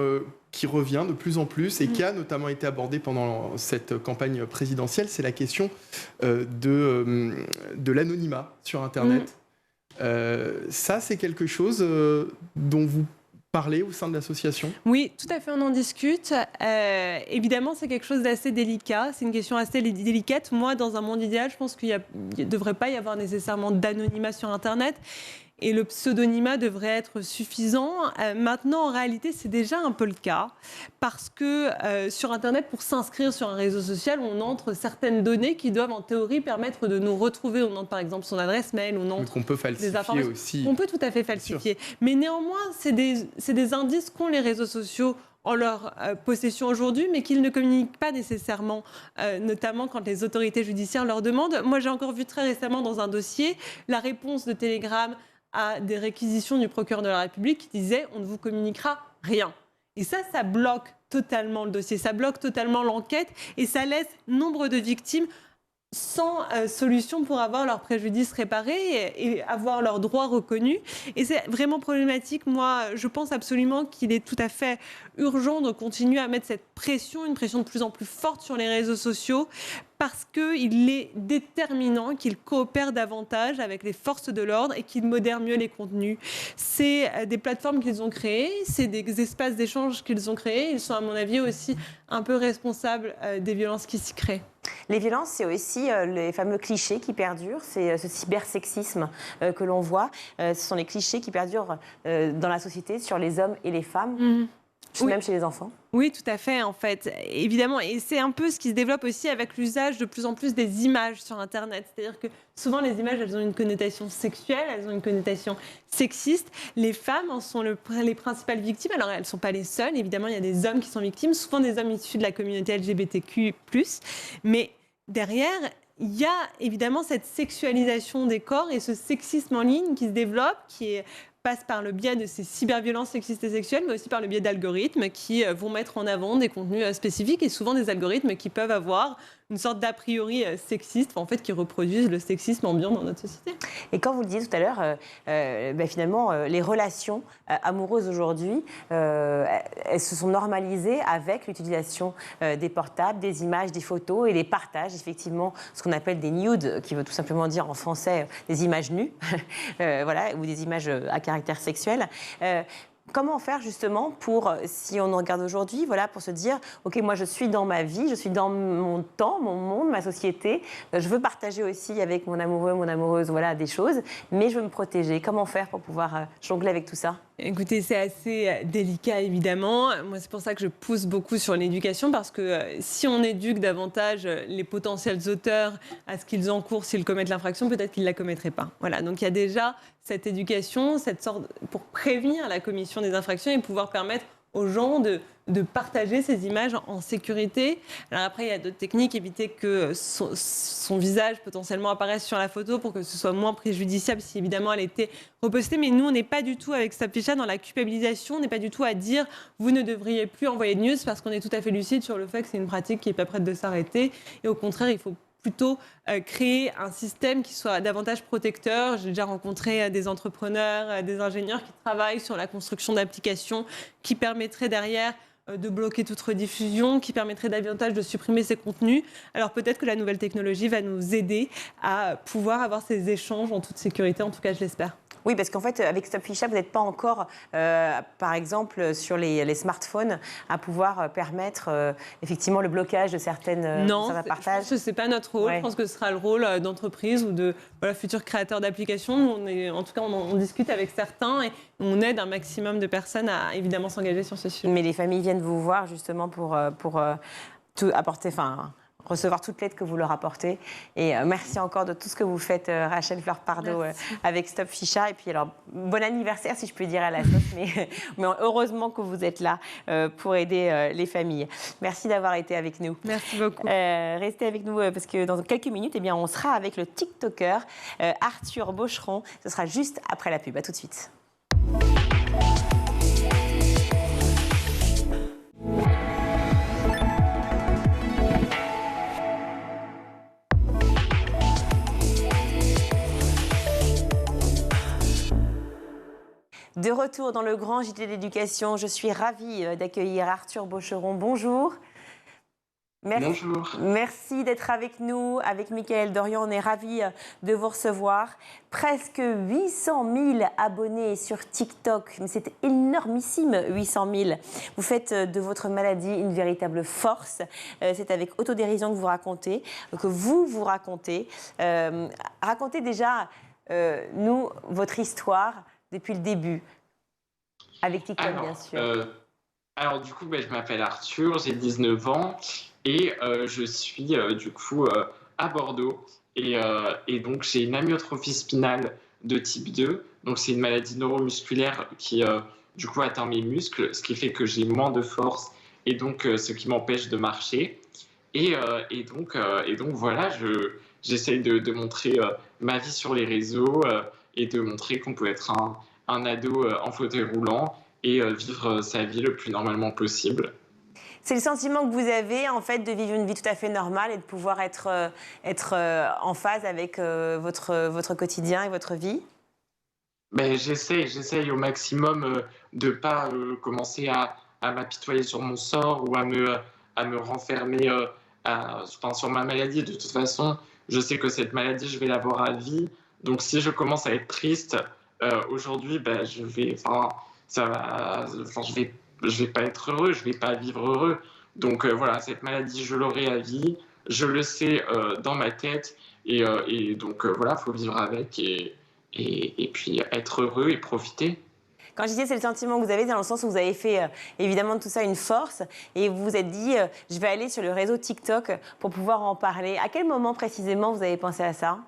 Speaker 2: qui revient de plus en plus et qui a notamment été abordée pendant cette campagne présidentielle, c'est la question de l'anonymat sur Internet. Ça, c'est quelque chose dont vous parlez au sein de l'association?
Speaker 5: Oui, tout à fait, on en discute. Évidemment, c'est quelque chose d'assez délicat. C'est une question assez délicate. Moi, dans un monde idéal, je pense qu'il ne devrait pas y avoir nécessairement d'anonymat sur Internet. Et le pseudonymat devrait être suffisant. Maintenant, en réalité, c'est déjà un peu le cas. Parce que sur Internet, pour s'inscrire sur un réseau social, on entre certaines données qui doivent, en théorie, permettre de nous retrouver. On entre, par exemple, son adresse mail, on entre
Speaker 2: qu'on peut falsifier
Speaker 5: des informations
Speaker 2: aussi.
Speaker 5: On peut tout à fait falsifier. Mais néanmoins, c'est des indices qu'ont les réseaux sociaux en leur possession aujourd'hui, mais qu'ils ne communiquent pas nécessairement, notamment quand les autorités judiciaires leur demandent. Moi, j'ai encore vu très récemment dans un dossier la réponse de Telegram à des réquisitions du procureur de la République qui disait « on ne vous communiquera rien ». Et ça bloque totalement le dossier, ça bloque totalement l'enquête et ça laisse nombre de victimes sans solution pour avoir leurs préjudices réparés et avoir leurs droits reconnus. Et c'est vraiment problématique. Moi, je pense absolument qu'il est tout à fait urgent de continuer à mettre cette pression, une pression de plus en plus forte sur les réseaux sociaux, parce qu'il est déterminant qu'ils coopèrent davantage avec les forces de l'ordre et qu'ils modèrent mieux les contenus. C'est des plateformes qu'ils ont créées, c'est des espaces d'échange qu'ils ont créés. Ils sont, à mon avis, aussi un peu responsables des violences qui s'y créent.
Speaker 1: Les violences, c'est aussi les fameux clichés qui perdurent, c'est ce cybersexisme que l'on voit. Ce sont les clichés qui perdurent dans la société sur les hommes et les femmes, même chez les enfants.
Speaker 5: Oui, tout à fait, en fait, évidemment. Et c'est un peu ce qui se développe aussi avec l'usage de plus en plus des images sur Internet. C'est-à-dire que souvent, les images, elles ont une connotation sexuelle, elles ont une connotation sexiste. Les femmes en sont les principales victimes. Alors, elles ne sont pas les seules. Évidemment, il y a des hommes qui sont victimes, souvent des hommes issus de la communauté LGBTQ+. Mais derrière, il y a évidemment cette sexualisation des corps et ce sexisme en ligne qui se développe, passe par le biais de ces cyberviolences sexistes et sexuelles, mais aussi par le biais d'algorithmes qui vont mettre en avant des contenus spécifiques et souvent des algorithmes qui peuvent avoir une sorte d'a priori sexiste, en fait, qui reproduisent le sexisme ambiant dans notre société.
Speaker 1: Et quand vous le disiez tout à l'heure, finalement, les relations amoureuses aujourd'hui, elles se sont normalisées avec l'utilisation des portables, des images, des photos et les partages, effectivement, ce qu'on appelle des nudes, qui veut tout simplement dire en français des images nues, voilà, ou des images à caractère sexuel. Comment faire justement pour, si on nous regarde aujourd'hui, voilà, pour se dire, ok, moi je suis dans ma vie, je suis dans mon temps, mon monde, ma société, je veux partager aussi avec mon amoureux, mon amoureuse, voilà, des choses, mais je veux me protéger. Comment faire pour pouvoir jongler avec tout ça ?
Speaker 5: Écoutez, c'est assez délicat, évidemment. Moi, c'est pour ça que je pousse beaucoup sur l'éducation, parce que si on éduque davantage les potentiels auteurs à ce qu'ils encourent s'ils commettent l'infraction, peut-être qu'ils ne la commettraient pas. Voilà, donc il y a déjà cette éducation, cette sorte pour prévenir la commission des infractions et pouvoir permettre aux gens de partager ces images en sécurité. Alors après, il y a d'autres techniques, éviter que son visage potentiellement apparaisse sur la photo pour que ce soit moins préjudiciable si évidemment elle était repostée. Mais nous, on n'est pas du tout avec Stop Ficha dans la culpabilisation, on n'est pas du tout à dire vous ne devriez plus envoyer de news, parce qu'on est tout à fait lucide sur le fait que c'est une pratique qui n'est pas prête de s'arrêter. Et au contraire, il faut plutôt créer un système qui soit davantage protecteur. J'ai déjà rencontré des entrepreneurs, des ingénieurs qui travaillent sur la construction d'applications qui permettraient derrière de bloquer toute rediffusion, qui permettrait davantage de supprimer ces contenus. Alors peut-être que la nouvelle technologie va nous aider à pouvoir avoir ces échanges en toute sécurité, en tout cas je l'espère.
Speaker 1: Oui, parce qu'en fait, avec Stop Ficha, vous n'êtes pas encore, par exemple, sur les smartphones, à pouvoir permettre effectivement le blocage de certains partages.
Speaker 5: Je pense que ce n'est pas notre rôle. Ouais. Je pense que ce sera le rôle d'entreprise ou de futurs créateurs d'applications. En tout cas, on discute avec certains et on aide un maximum de personnes à évidemment s'engager sur ce sujet.
Speaker 1: Mais les familles viennent vous voir justement pour tout apporter... recevoir toute l'aide que vous leur apportez. Et merci encore de tout ce que vous faites, Rachel Fleur-Pardo, avec Stop Ficha. Et puis alors, bon anniversaire, si je peux dire à la sauce, mais heureusement que vous êtes là pour aider les familles. Merci d'avoir été avec nous.
Speaker 5: Merci beaucoup.
Speaker 1: Restez avec nous parce que dans quelques minutes, on sera avec le TikToker Arthur Bocheron. Ce sera juste après la pub. À tout de suite. De retour dans le grand JT d'éducation, je suis ravie d'accueillir Arthur Bocheron. Bonjour.
Speaker 6: Bonjour.
Speaker 1: Merci d'être avec nous. Avec Mickaël Dorian, on est ravis de vous recevoir. Presque 800 000 abonnés sur TikTok. Mais c'est énormissime, 800 000. Vous faites de votre maladie une véritable force. C'est avec autodérision que vous racontez, Racontez déjà, nous, votre histoire depuis le début, avec TikTok, bien sûr.
Speaker 6: Alors, du coup, je m'appelle Arthur, j'ai 19 ans et je suis, à Bordeaux. Et donc, j'ai une amyotrophie spinale de type 2. Donc, c'est une maladie neuromusculaire qui, atteint mes muscles, ce qui fait que j'ai moins de force et donc ce qui m'empêche de marcher. Et donc, voilà, j'essaye de montrer ma vie sur les réseaux et de montrer qu'on peut être un ado en fauteuil roulant et vivre sa vie le plus normalement possible.
Speaker 1: C'est le sentiment que vous avez, en fait, de vivre une vie tout à fait normale et de pouvoir être en phase avec votre quotidien et votre vie?
Speaker 6: Ben, j'essaye au maximum de pas commencer à m'apitoyer sur mon sort ou à me renfermer enfin, sur ma maladie. De toute façon, je sais que cette maladie, je vais l'avoir à vie. Donc, si je commence à être triste aujourd'hui, ben, enfin, je vais pas être heureux, je vais pas vivre heureux. Donc voilà, cette maladie, je l'aurai à vie. Je le sais dans ma tête et donc voilà, faut vivre avec et puis être heureux et profiter.
Speaker 1: Quand je disais c'est le sentiment que vous avez, dans le sens où vous avez fait évidemment de tout ça une force et vous vous êtes dit je vais aller sur le réseau TikTok pour pouvoir en parler. À quel moment précisément vous avez pensé à ça?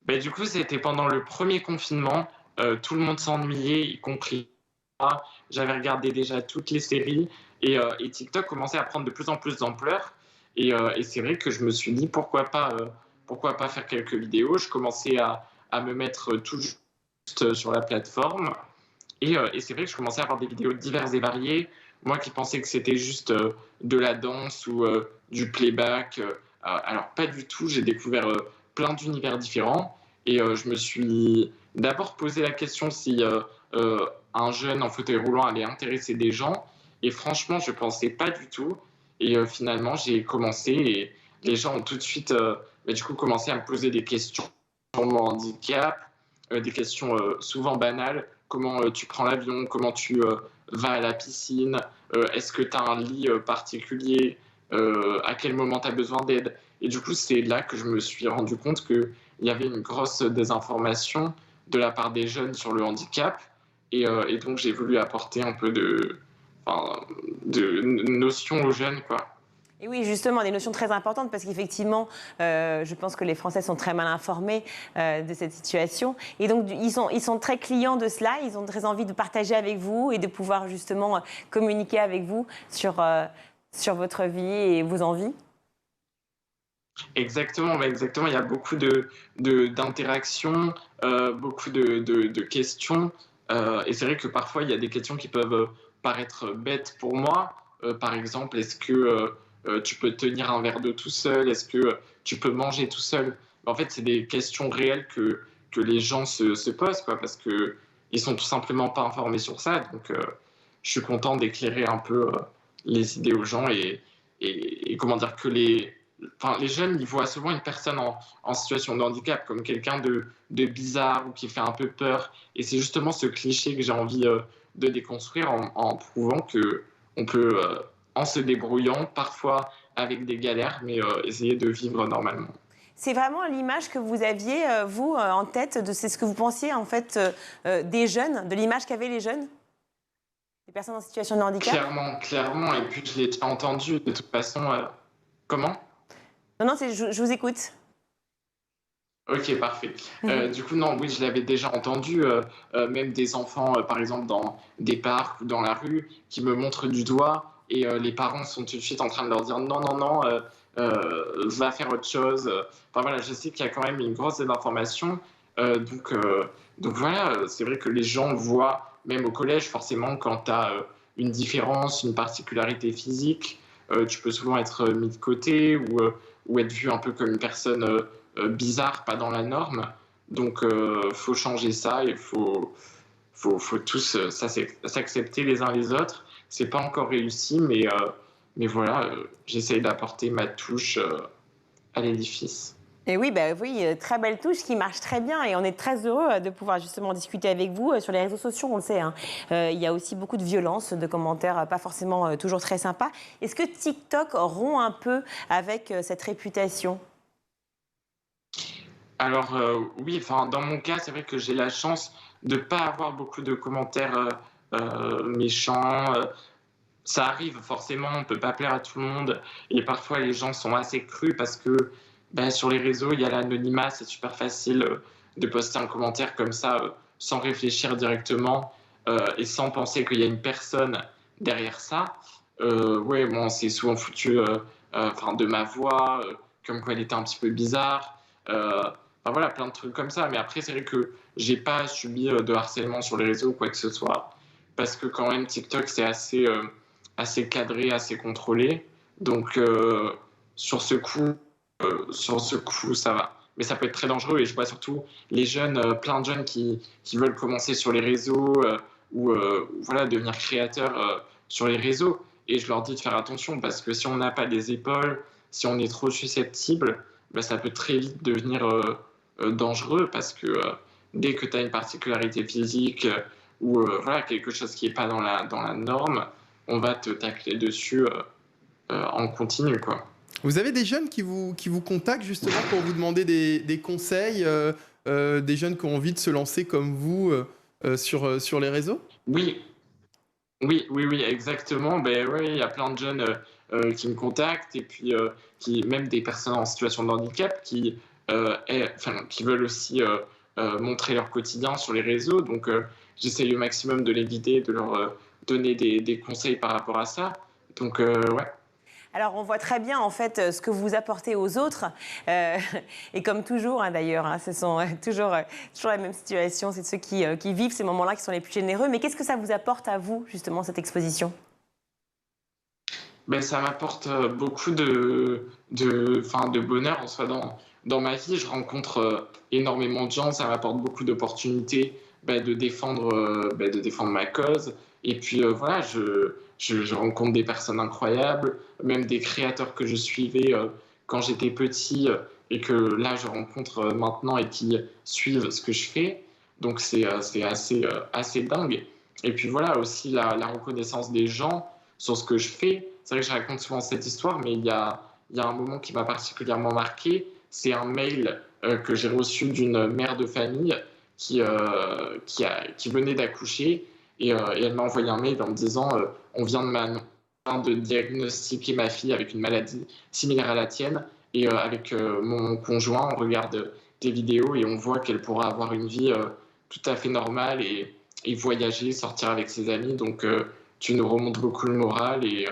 Speaker 6: Ben, du coup, c'était pendant le premier confinement. Tout le monde s'ennuyait, y compris moi. J'avais regardé déjà toutes les séries et TikTok commençait à prendre de plus en plus d'ampleur. Et c'est vrai que je me suis dit pourquoi pas faire quelques vidéos. Je commençais à me mettre tout juste sur la plateforme. Et c'est vrai que je commençais à avoir des vidéos diverses et variées. Moi qui pensais que c'était juste de la danse ou du playback, alors pas du tout. J'ai découvert plein d'univers différents. Et je me suis d'abord posé la question si un jeune en fauteuil roulant allait intéresser des gens. Et franchement, je ne pensais pas du tout. Et finalement, j'ai commencé et les gens ont tout de suite du coup, commencé à me poser des questions sur mon handicap, des questions souvent banales. Comment tu prends l'avion? Comment tu vas à la piscine? Est-ce que tu as un lit particulier? À quel moment tu as besoin d'aide? Et du coup, c'est là que je me suis rendu compte qu'il y avait une grosse désinformation de la part des jeunes sur le handicap. Et donc, j'ai voulu apporter un peu de notions aux jeunes, quoi.
Speaker 1: Et oui, justement, des notions très importantes parce qu'effectivement, je pense que les Français sont très mal informés de cette situation. Et donc, ils sont très clients de cela. Ils ont très envie de partager avec vous et de pouvoir justement communiquer avec vous sur votre vie et vos envies.
Speaker 6: Exactement, exactement. Il y a beaucoup d'interactions, beaucoup de questions. Et c'est vrai que parfois, il y a des questions qui peuvent paraître bêtes pour moi. Par exemple, est-ce que tu peux tenir un verre d'eau tout seul? Est-ce que tu peux manger tout seul? En fait, c'est des questions réelles que les gens se posent, quoi, parce qu'ils ne sont tout simplement pas informés sur ça. Donc, je suis content d'éclairer un peu les idées aux gens et comment dire que les jeunes, ils voient souvent une personne en situation de handicap comme quelqu'un de bizarre ou qui fait un peu peur. Et c'est justement ce cliché que j'ai envie de déconstruire en prouvant qu'on peut, en se débrouillant, parfois avec des galères, mais essayer de vivre normalement.
Speaker 1: C'est vraiment l'image que vous aviez, vous, en tête, c'est ce que vous pensiez, en fait, des jeunes, de l'image qu'avaient les jeunes? Des personnes en situation de handicap?
Speaker 6: Clairement. Et puis, je l'ai déjà entendu, de toute façon. Comment?
Speaker 1: Non, je vous écoute.
Speaker 6: Ok, parfait. Du coup, non, oui, je l'avais déjà entendu, même des enfants, par exemple, dans des parcs ou dans la rue, qui me montrent du doigt, et les parents sont tout de suite en train de leur dire non, va faire autre chose. Enfin voilà, je sais qu'il y a quand même une grosse désinformation. Donc voilà, c'est vrai que les gens voient, même au collège, forcément, quand tu as une différence, une particularité physique, tu peux souvent être mis de côté ou être vu un peu comme une personne bizarre, pas dans la norme. Donc, faut changer ça et faut tous s'accepter les uns les autres. C'est pas encore réussi, mais voilà, j'essaye d'apporter ma touche à l'édifice.
Speaker 1: Et oui, très belle touche qui marche très bien et on est très heureux de pouvoir justement discuter avec vous sur les réseaux sociaux, on le sait. Hein. Il y a aussi beaucoup de violence, de commentaires pas forcément toujours très sympas. Est-ce que TikTok rompt un peu avec cette réputation?
Speaker 6: Alors oui, dans mon cas, c'est vrai que j'ai la chance de ne pas avoir beaucoup de commentaires méchants. Ça arrive forcément, on ne peut pas plaire à tout le monde et parfois les gens sont assez crus parce que sur les réseaux, il y a l'anonymat, c'est super facile de poster un commentaire comme ça sans réfléchir directement et sans penser qu'il y a une personne derrière ça. Ouais, bon, c'est souvent foutu de ma voix, comme quoi elle était un petit peu bizarre. Voilà, plein de trucs comme ça. Mais après, c'est vrai que j'ai pas subi de harcèlement sur les réseaux ou quoi que ce soit. parce que quand même TikTok c'est assez cadré, assez contrôlé. Donc sur ce coup, ça va. Mais ça peut être très dangereux et je vois surtout les jeunes, plein de jeunes qui veulent commencer sur les réseaux ou voilà, devenir créateurs sur les réseaux. Et je leur dis de faire attention parce que si on n'a pas les épaules, si on est trop susceptible, bah, ça peut très vite devenir dangereux parce que dès que tu as une particularité physique ou voilà, quelque chose qui n'est pas dans la norme, on va te tacler dessus en continu, quoi.
Speaker 2: Vous avez des jeunes qui vous contactent justement pour vous demander des conseils, des jeunes qui ont envie de se lancer comme vous sur les réseaux?
Speaker 6: Oui, oui, exactement. Ben ouais, il y a plein de jeunes qui me contactent et puis même des personnes en situation de handicap qui veulent aussi montrer leur quotidien sur les réseaux. Donc j'essaye au maximum de les guider, de leur donner des conseils par rapport à ça. Donc ouais.
Speaker 1: Alors, on voit très bien, en fait, ce que vous apportez aux autres. Et comme toujours, hein, d'ailleurs, hein, ce sont toujours la même situation. C'est ceux qui vivent ces moments-là qui sont les plus généreux. Mais qu'est-ce que ça vous apporte à vous, justement, cette exposition?
Speaker 6: Ben, ça m'apporte beaucoup de bonheur en soi dans ma vie. Je rencontre énormément de gens. Ça m'apporte beaucoup d'opportunités de défendre ma cause. Et puis voilà, je rencontre des personnes incroyables, même des créateurs que je suivais quand j'étais petit et que là je rencontre maintenant et qui suivent ce que je fais. Donc c'est assez dingue. Et puis voilà aussi la reconnaissance des gens sur ce que je fais. C'est vrai que je raconte souvent cette histoire, mais il y a un moment qui m'a particulièrement marqué. C'est un mail que j'ai reçu d'une mère de famille qui venait d'accoucher et elle m'a envoyé un mail en me disant on vient de diagnostiquer ma fille avec une maladie similaire à la tienne et avec mon conjoint on regarde des vidéos et on voit qu'elle pourra avoir une vie tout à fait normale et voyager, sortir avec ses amis. Donc tu nous remontes beaucoup le moral et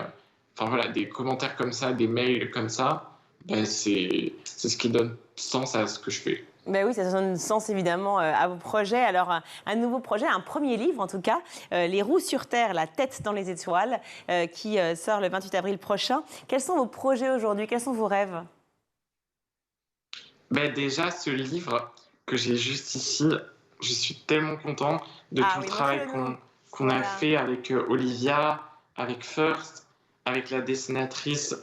Speaker 6: enfin voilà, des commentaires comme ça, des mails comme ça, c'est ce qui donne sens à ce que je fais.
Speaker 1: Ben oui, ça donne sens évidemment à vos projets. Alors, un nouveau projet, un premier livre en tout cas, Les roues sur Terre, la tête dans les étoiles, qui sort le 28 avril prochain. Quels sont vos projets aujourd'hui? Quels sont vos rêves?
Speaker 6: Déjà, ce livre que j'ai juste ici, je suis tellement content de tout le travail qu'on a fait avec Olivia, avec First, avec la dessinatrice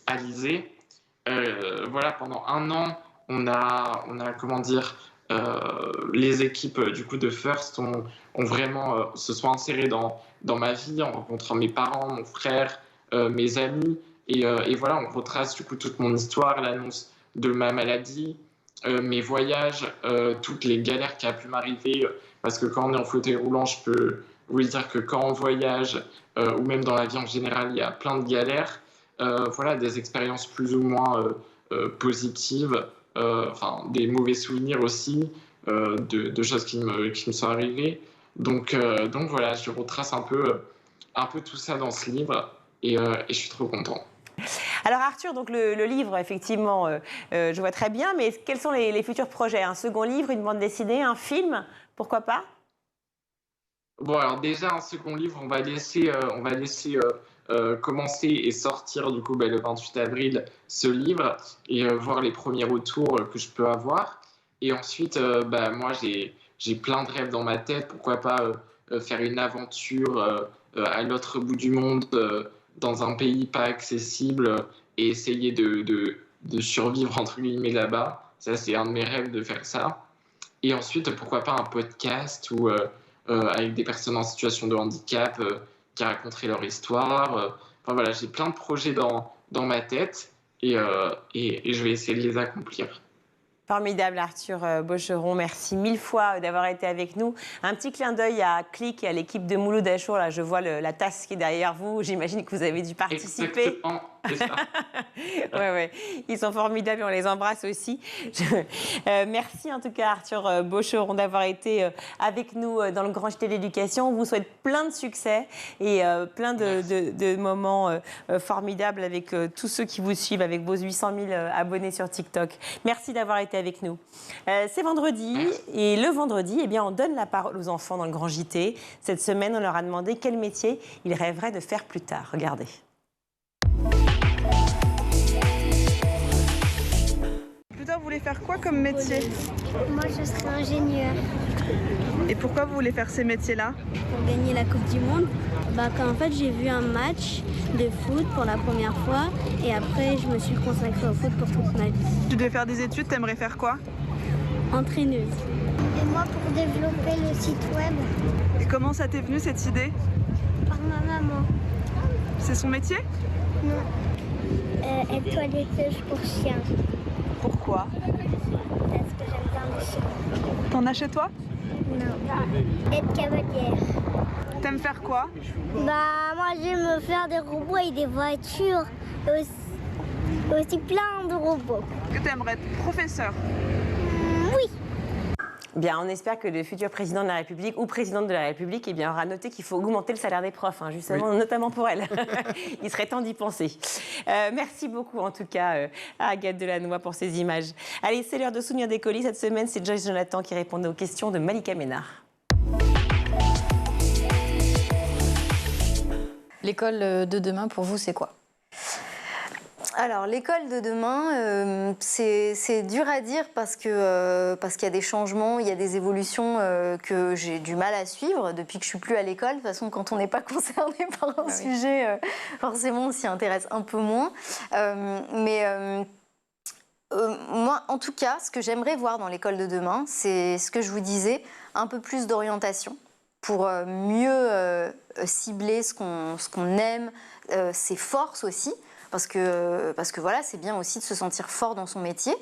Speaker 6: Alizée. Voilà, pendant un an, on a comment dire, les équipes du coup de First ont vraiment se sont insérées dans ma vie en rencontrant mes parents, mon frère, mes amis et voilà, on retrace du coup toute mon histoire, l'annonce de ma maladie, mes voyages, toutes les galères qui a pu m'arriver parce que quand on est en fauteuil roulant, je peux vous dire que quand on voyage ou même dans la vie en général, il y a plein de galères. Voilà, des expériences plus ou moins positives, des mauvais souvenirs aussi, de choses qui me sont arrivées. Donc voilà, je retrace un peu tout ça dans ce livre et je suis trop content.
Speaker 1: Alors Arthur, donc le livre, effectivement, je vois très bien, mais quels sont les futurs projets? Un second livre, une bande dessinée, un film? Pourquoi pas?
Speaker 6: Bon, alors déjà, un second livre, on va laisser commencer et sortir du coup le 28 avril ce livre et voir les premiers retours que je peux avoir. Et ensuite, moi, j'ai plein de rêves dans ma tête. Pourquoi pas faire une aventure à l'autre bout du monde, dans un pays pas accessible et essayer de survivre entre guillemets là-bas. Ça, c'est un de mes rêves de faire ça. Et ensuite, pourquoi pas un podcast ou avec des personnes en situation de handicap qui raconteraient leur histoire. Enfin voilà, j'ai plein de projets dans ma tête et je vais essayer de les accomplir.
Speaker 1: Formidable Arthur Bocheron, merci mille fois d'avoir été avec nous. Un petit clin d'œil à Click et à l'équipe de Mouloud Achour. Là, je vois la tasse qui est derrière vous. J'imagine que vous avez dû participer.
Speaker 6: Exactement. c'est ça.
Speaker 1: Ouais. Ils sont formidables et on les embrasse aussi. Merci en tout cas Arthur Bocheron d'avoir été avec nous dans le Grand JT de l'Éducation. On vous souhaite plein de succès et plein de moments formidables avec tous ceux qui vous suivent, avec vos 800 000 abonnés sur TikTok. Merci d'avoir été avec nous. C'est vendredi et le vendredi, eh bien, on donne la parole aux enfants dans le Grand JT. Cette semaine, on leur a demandé quel métier ils rêveraient de faire plus tard. Regardez.
Speaker 7: Plus tard, vous voulez faire quoi comme métier?
Speaker 8: Moi, je serai ingénieur.
Speaker 7: Et pourquoi vous voulez faire ces métiers-là?
Speaker 8: Pour gagner la Coupe du Monde, quand en fait j'ai vu un match de foot pour la première fois et après je me suis consacrée au foot pour toute ma vie.
Speaker 7: Tu devais faire des études, t'aimerais faire quoi?
Speaker 8: Entraîneuse. Et moi pour développer le site web.
Speaker 7: Et comment ça t'est venu cette idée?
Speaker 8: Par ma maman.
Speaker 7: C'est son métier?
Speaker 8: Non. Être toiletteuse pour chiens.
Speaker 7: Pourquoi?
Speaker 8: Parce que j'aime bien les chiens.
Speaker 7: T'en as chez toi?
Speaker 8: Non. Être cavalière.
Speaker 7: T'aimes faire quoi?
Speaker 8: Moi j'aime faire des robots et des voitures. Aussi plein de robots.
Speaker 7: Est-ce que t'aimerais être professeur?
Speaker 8: Oui.
Speaker 1: Bien, on espère que le futur président de la République ou présidente de la République aura noté qu'il faut augmenter le salaire des profs, justement, notamment pour elle. Il serait temps d'y penser. Merci beaucoup, en tout cas, à Agathe Delannoy pour ces images. Allez, c'est l'heure de Souvenir des colis. Cette semaine, c'est Joyce Jonathan qui répondait aux questions de Malika Ménard.
Speaker 9: L'école de demain, pour vous, c'est quoi?
Speaker 10: Alors, l'école de demain, c'est dur à dire parce qu'il y a des changements, il y a des évolutions que j'ai du mal à suivre depuis que je ne suis plus à l'école. De toute façon, quand on n'est pas concerné par un sujet, forcément, on s'y intéresse un peu moins. Moi, en tout cas, ce que j'aimerais voir dans l'école de demain, c'est ce que je vous disais, un peu plus d'orientation pour mieux cibler ce qu'on aime, ses forces aussi. Parce que voilà, c'est bien aussi de se sentir fort dans son métier,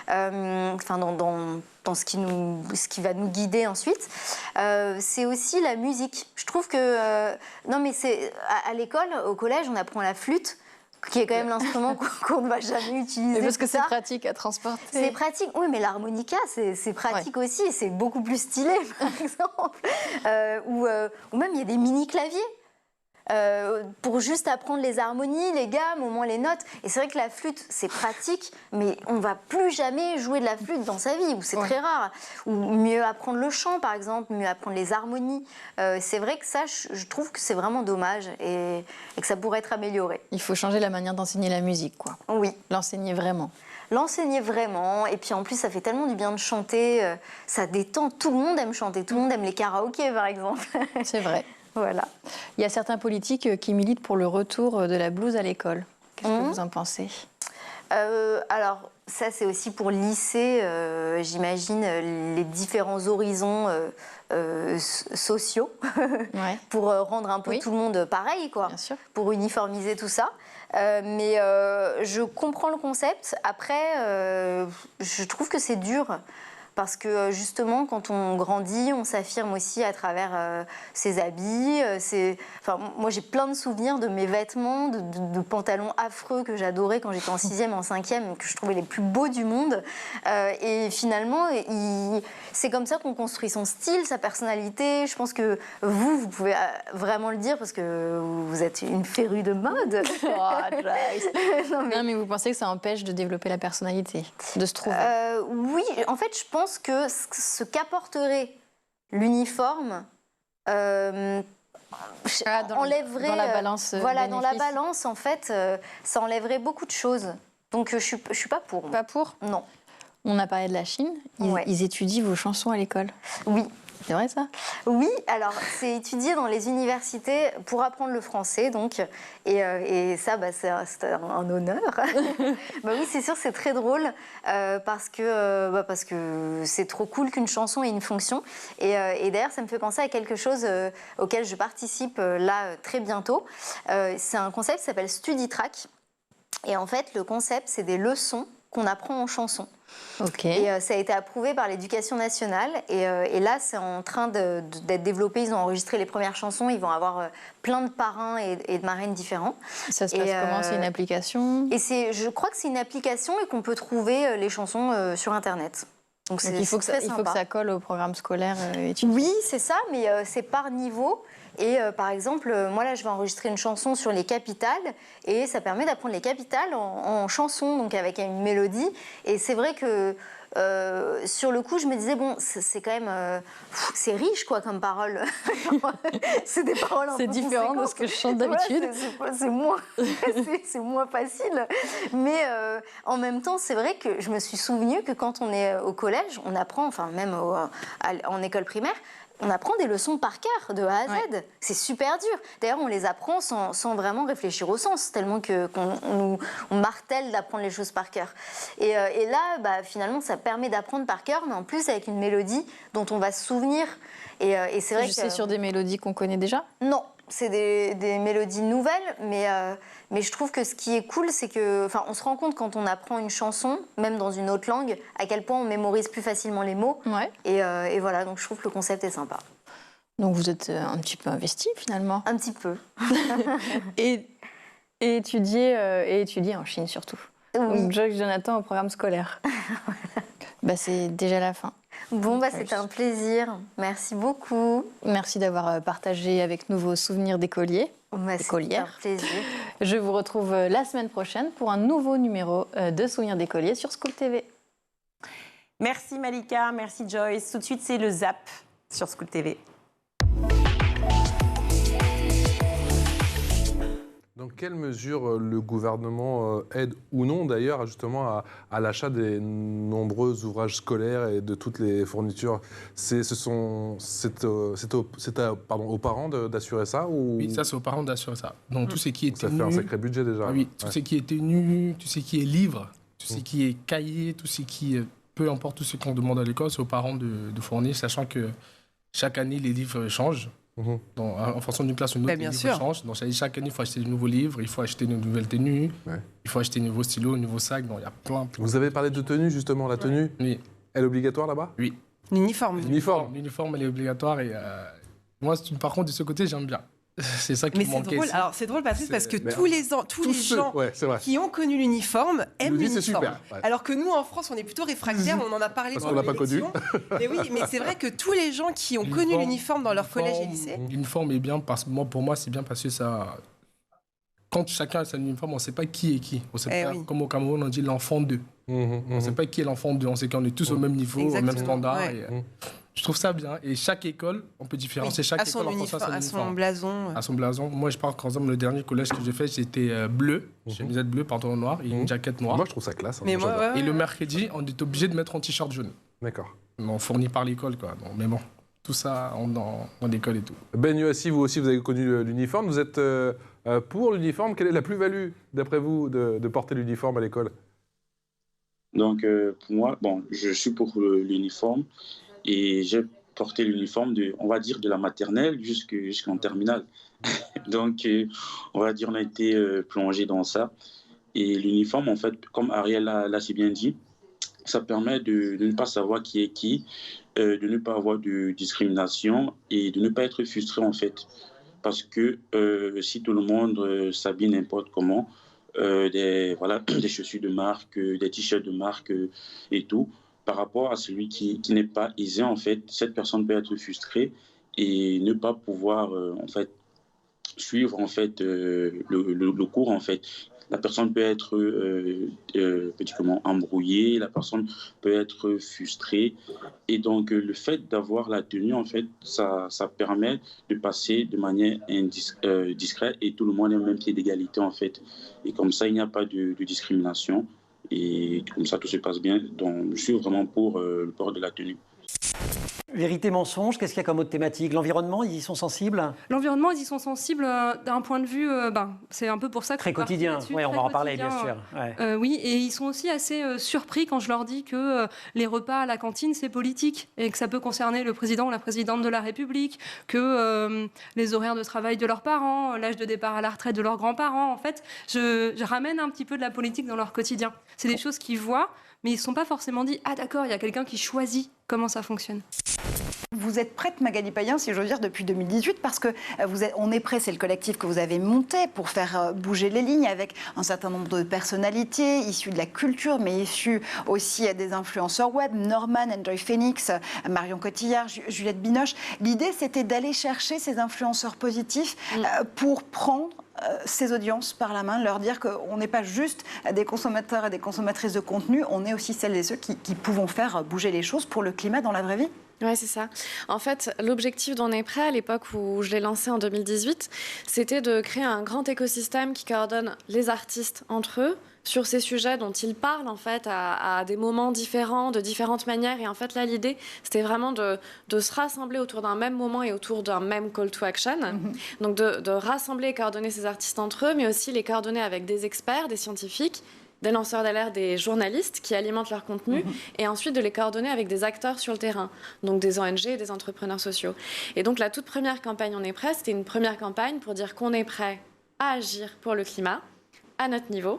Speaker 10: dans ce qui va nous guider ensuite. C'est aussi la musique. Je trouve que... à l'école, au collège, on apprend la flûte, qui est quand même l'instrument qu'on ne va jamais utiliser.
Speaker 9: Parce que c'est pratique à transporter.
Speaker 10: C'est pratique, oui, mais l'harmonica, c'est pratique aussi. C'est beaucoup plus stylé, par exemple. Ou même, il y a des mini-claviers. Pour juste apprendre les harmonies, les gammes, au moins les notes. Et c'est vrai que la flûte, c'est pratique, mais on ne va plus jamais jouer de la flûte dans sa vie, ou c'est très rare. Ou mieux apprendre le chant, par exemple, mieux apprendre les harmonies. C'est vrai que ça, je trouve que c'est vraiment dommage et que ça pourrait être amélioré.
Speaker 9: Il faut changer la manière d'enseigner la musique, quoi.
Speaker 10: Oui.
Speaker 9: L'enseigner vraiment.
Speaker 10: L'enseigner vraiment, et puis en plus ça fait tellement du bien de chanter, ça détend, tout le monde aime chanter, tout le monde aime les karaokés par exemple.
Speaker 9: C'est vrai.
Speaker 10: Voilà.
Speaker 9: Il y a certains politiques qui militent pour le retour de la blouse à l'école. Qu'est-ce que vous en pensez?
Speaker 10: Alors, ça, c'est aussi pour lisser, j'imagine, les différents horizons sociaux, pour rendre un peu tout le monde pareil, quoi,
Speaker 9: bien sûr.
Speaker 10: Pour uniformiser tout ça. Mais je comprends le concept. Après, je trouve que c'est dur. Parce que justement, quand on grandit, on s'affirme aussi à travers ses habits. Moi, j'ai plein de souvenirs de mes vêtements, de pantalons affreux que j'adorais quand j'étais en 6e, en 5e, que je trouvais les plus beaux du monde. Et finalement, c'est comme ça qu'on construit son style, sa personnalité. Je pense que vous pouvez vraiment le dire parce que vous êtes une férue de mode.
Speaker 9: Non, mais vous pensez que ça empêche de développer la personnalité, de se trouver?
Speaker 10: Oui, en fait, je pense que ce qu'apporterait l'uniforme enlèverait
Speaker 9: dans la balance.
Speaker 10: Voilà, dans la balance, en fait, ça enlèverait beaucoup de choses. Donc, je suis pas pour.
Speaker 9: Pas pour?
Speaker 10: Non.
Speaker 9: On a parlé de la Chine. Ils étudient vos chansons à l'école.
Speaker 10: Oui.
Speaker 9: C'est vrai, ça?
Speaker 10: Oui, alors c'est étudié dans les universités pour apprendre le français, donc, et ça, c'est un honneur. Oui, c'est sûr, c'est très drôle, parce que c'est trop cool qu'une chanson ait une fonction. Et d'ailleurs, ça me fait penser à quelque chose auquel je participe là très bientôt. C'est un concept qui s'appelle StudyTrack. Et en fait, le concept, c'est des leçons qu'on apprend en chanson.
Speaker 9: Ok.
Speaker 10: Et ça a été approuvé par l'Éducation nationale. Et là, c'est en train d'être développé. Ils ont enregistré les premières chansons. Ils vont avoir plein de parrains et de marraines différents.
Speaker 9: Ça se passe comment? C'est une application?
Speaker 10: Et je crois que c'est une application et qu'on peut trouver les chansons sur Internet.
Speaker 9: Donc il faut que ça colle au programme scolaire étudiant.
Speaker 10: Oui, c'est ça, mais c'est par niveau. Et par exemple, moi là, je vais enregistrer une chanson sur les capitales et ça permet d'apprendre les capitales en chanson, donc avec une mélodie. Et c'est vrai que sur le coup, je me disais, bon, c'est quand même... c'est riche, quoi, comme parole. C'est des paroles un peu conséquentes.
Speaker 9: C'est différent de ce que je chante d'habitude.
Speaker 10: Voilà, c'est moins facile. Mais en même temps, c'est vrai que je me suis souvenu que quand on est au collège, on apprend, enfin même en école primaire, on apprend des leçons par cœur, de A à Z. Ouais. C'est super dur. D'ailleurs, on les apprend sans vraiment réfléchir au sens, tellement qu'on martèle d'apprendre les choses par cœur. Et là, finalement, ça permet d'apprendre par cœur, mais en plus avec une mélodie dont on va se souvenir. Et c'est vrai que...
Speaker 9: C'est sur des mélodies qu'on connaît déjà?
Speaker 10: Non, c'est des mélodies nouvelles, mais je trouve que ce qui est cool, c'est que, on se rend compte quand on apprend une chanson, même dans une autre langue, à quel point on mémorise plus facilement les mots.
Speaker 9: Ouais.
Speaker 10: Et voilà, donc je trouve que le concept est sympa.
Speaker 9: Donc vous êtes un petit peu investi finalement.
Speaker 10: Un petit peu.
Speaker 9: et étudier en Chine surtout.
Speaker 10: Oui.
Speaker 9: Donc Joyce Jonathan au programme scolaire. Voilà. C'est déjà la fin.
Speaker 10: Bon, c'était un plaisir. Merci beaucoup.
Speaker 9: Merci d'avoir partagé avec nous vos souvenirs d'écoliers.
Speaker 10: C'était un plaisir.
Speaker 9: Je vous retrouve la semaine prochaine pour un nouveau numéro de Souvenirs d'écoliers sur School TV.
Speaker 1: Merci Malika, merci Joyce. Tout de suite, c'est le Zap sur School TV.
Speaker 11: Dans quelle mesure le gouvernement aide ou non d'ailleurs justement à l'achat des nombreux ouvrages scolaires et de toutes les fournitures? C'est aux parents d'assurer ça ou...
Speaker 12: Oui, ça c'est aux parents d'assurer ça. Donc tout ce qui est tenue...
Speaker 11: Ça fait un sacré budget déjà.
Speaker 12: Oui, tout ce qui est tenue, tout ce qui est livre, tout ce qui est cahier, tout ce qui est... Peu importe tout ce qu'on demande à l'école, c'est aux parents de fournir, sachant que chaque année les livres changent. Donc, en fonction d'une classe ou d'une autre, les livres changent. Donc, chaque année, il faut acheter de nouveaux livres, il faut acheter de nouvelles tenues, il faut acheter de nouveaux stylos, de nouveaux sacs. Donc, il y a plein.
Speaker 11: Vous avez parlé de tenue, justement. La tenue, elle est obligatoire là-bas?
Speaker 12: Oui.
Speaker 5: L'uniforme,
Speaker 12: elle est obligatoire. Et moi, par contre, de ce côté, j'aime bien. C'est ça qui me manquait.
Speaker 5: Drôle. Alors, c'est drôle, Patrice, parce que tous les gens qui ont connu l'uniforme aiment l'uniforme. Alors que nous, en France, on est plutôt réfractaires. On en a parlé
Speaker 11: parce qu'on l'a pas connu.
Speaker 5: Mais oui, mais c'est vrai que tous les gens qui ont connu l'uniforme dans leur collège et lycée...
Speaker 12: L'uniforme est bien, pour moi, c'est bien parce que ça... Quand chacun a son uniforme, on ne sait pas qui est qui. On sait pas, comme au Cameroun, on dit l'enfant d'eux. On ne sait pas qui est l'enfant d'eux. On sait qu'on est tous au même niveau, au même standard. Je trouve ça bien. Et chaque école, on peut différencier chaque école en fonction de son blason. À son blason. Moi, je parle, par exemple, le dernier collège que j'ai fait, j'étais bleu. Chemisette bleue, pantalon noir et une jaquette noire.
Speaker 11: Moi, je trouve ça classe.
Speaker 12: Et le mercredi, on est obligé de mettre un t-shirt jaune.
Speaker 11: D'accord.
Speaker 12: On fournit par l'école, quoi. Donc, mais bon, tout ça dans l'école et tout.
Speaker 11: Ben Yoassi, vous aussi, vous avez connu l'uniforme. Vous êtes pour l'uniforme. Quelle est la plus-value, d'après vous, de porter l'uniforme à l'école?
Speaker 13: Donc, pour moi, je suis pour l'uniforme. Et j'ai porté l'uniforme on va dire, de la maternelle jusqu'en terminale. Donc, on va dire, on a été plongé dans ça. Et l'uniforme, en fait, comme Ariel l'a si bien dit, ça permet de ne pas savoir qui est qui, de ne pas avoir de discrimination et de ne pas être frustré, en fait. Parce que si tout le monde s'habille n'importe comment, des chaussures de marque, des t-shirts de marque et tout, par rapport à celui qui n'est pas aisé, en fait, cette personne peut être frustrée et ne pas pouvoir, en fait, suivre, en fait, le cours, en fait. La personne peut être embrouillée, la personne peut être frustrée. Et donc, le fait d'avoir la tenue, en fait, ça permet de passer de manière discrète et tout le monde est au même pied d'égalité, en fait. Et comme ça, il n'y a pas de discrimination. Et comme ça, tout se passe bien. Donc, je suis vraiment pour le port de la tenue.
Speaker 14: Vérité, mensonge, qu'est-ce qu'il y a comme autre thématique? L'environnement, ils y sont sensibles?
Speaker 15: L'environnement, ils y sont sensibles d'un point de vue... c'est un peu pour ça que...
Speaker 14: Très quotidien, oui, on va en parler, bien sûr. Ouais.
Speaker 15: Oui, et ils sont aussi assez surpris quand je leur dis que les repas à la cantine, c'est politique, et que ça peut concerner le président ou la présidente de la République, que les horaires de travail de leurs parents, l'âge de départ à la retraite de leurs grands-parents. En fait, je ramène un petit peu de la politique dans leur quotidien. C'est des choses qu'ils voient, mais ils ne sont pas forcément dit « Ah d'accord, il y a quelqu'un qui choisit comment ça fonctionne ».
Speaker 16: Vous êtes prête, Magali Payen, si j'ose dire, depuis 2018, parce que On est prêt, c'est le collectif que vous avez monté pour faire bouger les lignes avec un certain nombre de personnalités issues de la culture, mais issues aussi des influenceurs web, Norman, Enjoy Phoenix, Marion Cotillard, Juliette Binoche. L'idée, c'était d'aller chercher ces influenceurs positifs pour prendre ces audiences par la main, leur dire qu'on n'est pas juste des consommateurs et des consommatrices de contenu, on est aussi celles et ceux qui pouvons faire bouger les choses pour le climat dans la vraie vie.
Speaker 17: Oui, c'est ça. En fait, l'objectif d'On est prêt, à l'époque où je l'ai lancé en 2018, c'était de créer un grand écosystème qui coordonne les artistes entre eux sur ces sujets dont ils parlent en fait à des moments différents, de différentes manières. Et en fait, là, l'idée, c'était vraiment de se rassembler autour d'un même moment et autour d'un même call to action. Donc de rassembler et coordonner ces artistes entre eux, mais aussi les coordonner avec des experts, des scientifiques, des lanceurs d'alerte, des journalistes qui alimentent leur contenu, et ensuite de les coordonner avec des acteurs sur le terrain, donc des ONG et des entrepreneurs sociaux. Et donc la toute première campagne On est prêt, c'était une première campagne pour dire qu'on est prêt à agir pour le climat, à notre niveau.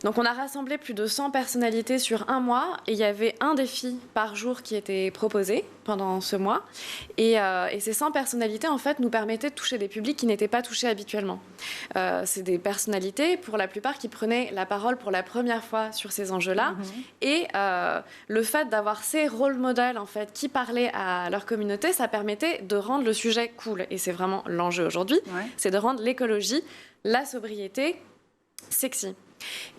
Speaker 17: Donc on a rassemblé plus de 100 personnalités sur un mois, et il y avait un défi par jour qui était proposé pendant ce mois. Et ces 100 personnalités, en fait, nous permettaient de toucher des publics qui n'étaient pas touchés habituellement. C'est des personnalités, pour la plupart, qui prenaient la parole pour la première fois sur ces enjeux-là. Et le fait d'avoir ces rôle modèles, en fait, qui parlaient à leur communauté, ça permettait de rendre le sujet cool. Et c'est vraiment l'enjeu aujourd'hui, c'est de rendre l'écologie, la sobriété, sexy.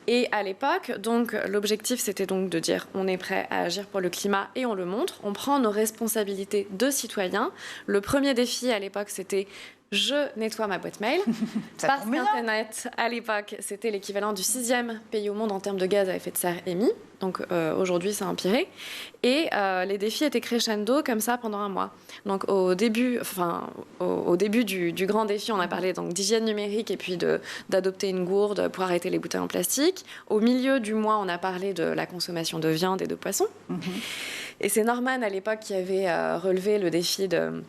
Speaker 17: Et à l'époque, donc, l'objectif, c'était donc de dire on est prêt à agir pour le climat et on le montre. On prend nos responsabilités de citoyens. Le premier défi à l'époque, c'était je nettoie ma boîte mail. Parce qu'Internet, à l'époque, c'était l'équivalent du 6e pays au monde en termes de gaz à effet de serre émis. Donc aujourd'hui, ça a empiré. Et les défis étaient crescendo comme ça pendant un mois. Donc au début du grand défi, on a parlé donc d'hygiène numérique et puis d'adopter une gourde pour arrêter les bouteilles en plastique. Au milieu du mois, on a parlé de la consommation de viande et de poisson. Et c'est Norman, à l'époque, qui avait relevé le défi de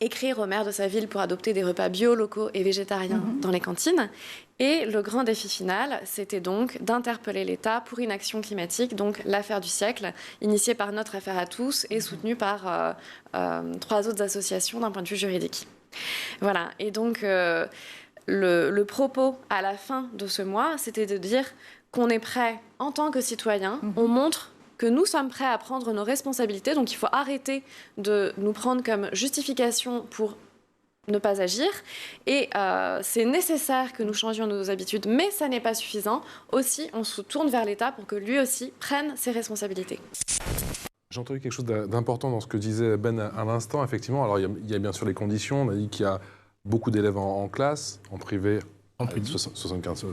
Speaker 17: écrire au maire de sa ville pour adopter des repas bio, locaux et végétariens dans les cantines. Et le grand défi final, c'était donc d'interpeller l'État pour une action climatique, donc l'affaire du siècle, initiée par Notre Affaire à tous et soutenue par 3 autres associations d'un point de vue juridique. Voilà, et donc le propos à la fin de ce mois, c'était de dire qu'on est prêt en tant que citoyen, on montre que nous sommes prêts à prendre nos responsabilités, donc il faut arrêter de nous prendre comme justification pour ne pas agir. Et c'est nécessaire que nous changions nos habitudes, mais ça n'est pas suffisant. Aussi, on se tourne vers l'État pour que lui aussi prenne ses responsabilités.
Speaker 11: J'ai entendu quelque chose d'important dans ce que disait Ben à l'instant, effectivement. Alors, il y a bien sûr les conditions. On a dit qu'il y a beaucoup d'élèves en classe, en privé, 75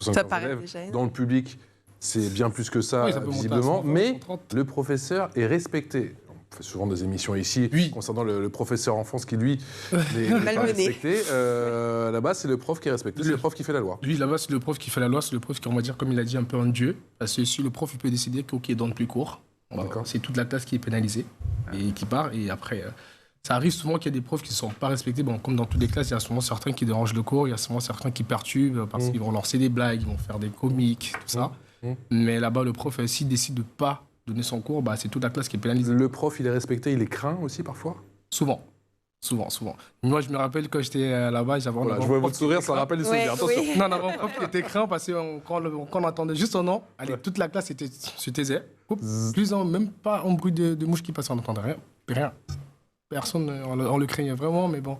Speaker 11: élèves. Déjà, dans le public, c'est bien plus que ça, visiblement. Mais le professeur est respecté. On fait souvent des émissions ici concernant le professeur en France qui, lui, n'est pas respecté. Là-bas, c'est le prof qui est respecté, c'est le prof qui fait la loi.
Speaker 12: Oui, là-bas, c'est le prof qui fait la loi, c'est le prof qui, on va dire, comme il a dit, un peu un dieu. Parce que si le prof il peut décider qu'il donne plus cours, c'est toute la classe qui est pénalisée et qui part. Et après, ça arrive souvent qu'il y a des profs qui ne sont pas respectés. Bon, comme dans toutes les classes, il y a souvent certains qui dérangent le cours, il y a souvent certains qui perturbent parce qu'ils vont lancer des blagues, ils vont faire des comiques, tout ça. Mais là-bas, le prof, s'il décide de ne pas donner son cours, c'est toute la classe qui est pénalisée.
Speaker 11: Le prof, il est respecté, il est craint aussi parfois ?
Speaker 12: Souvent. Moi, je me rappelle quand j'étais là-bas, j'avais
Speaker 11: je vois votre sourire, ça rappelle des souvenirs. Attention.
Speaker 12: Non, on a un prof qui était craint parce que quand on entendait juste son nom, toute la classe se taisait. Même pas un bruit de mouche qui passait, on n'entendait rien. Personne, on le craignait vraiment, mais bon,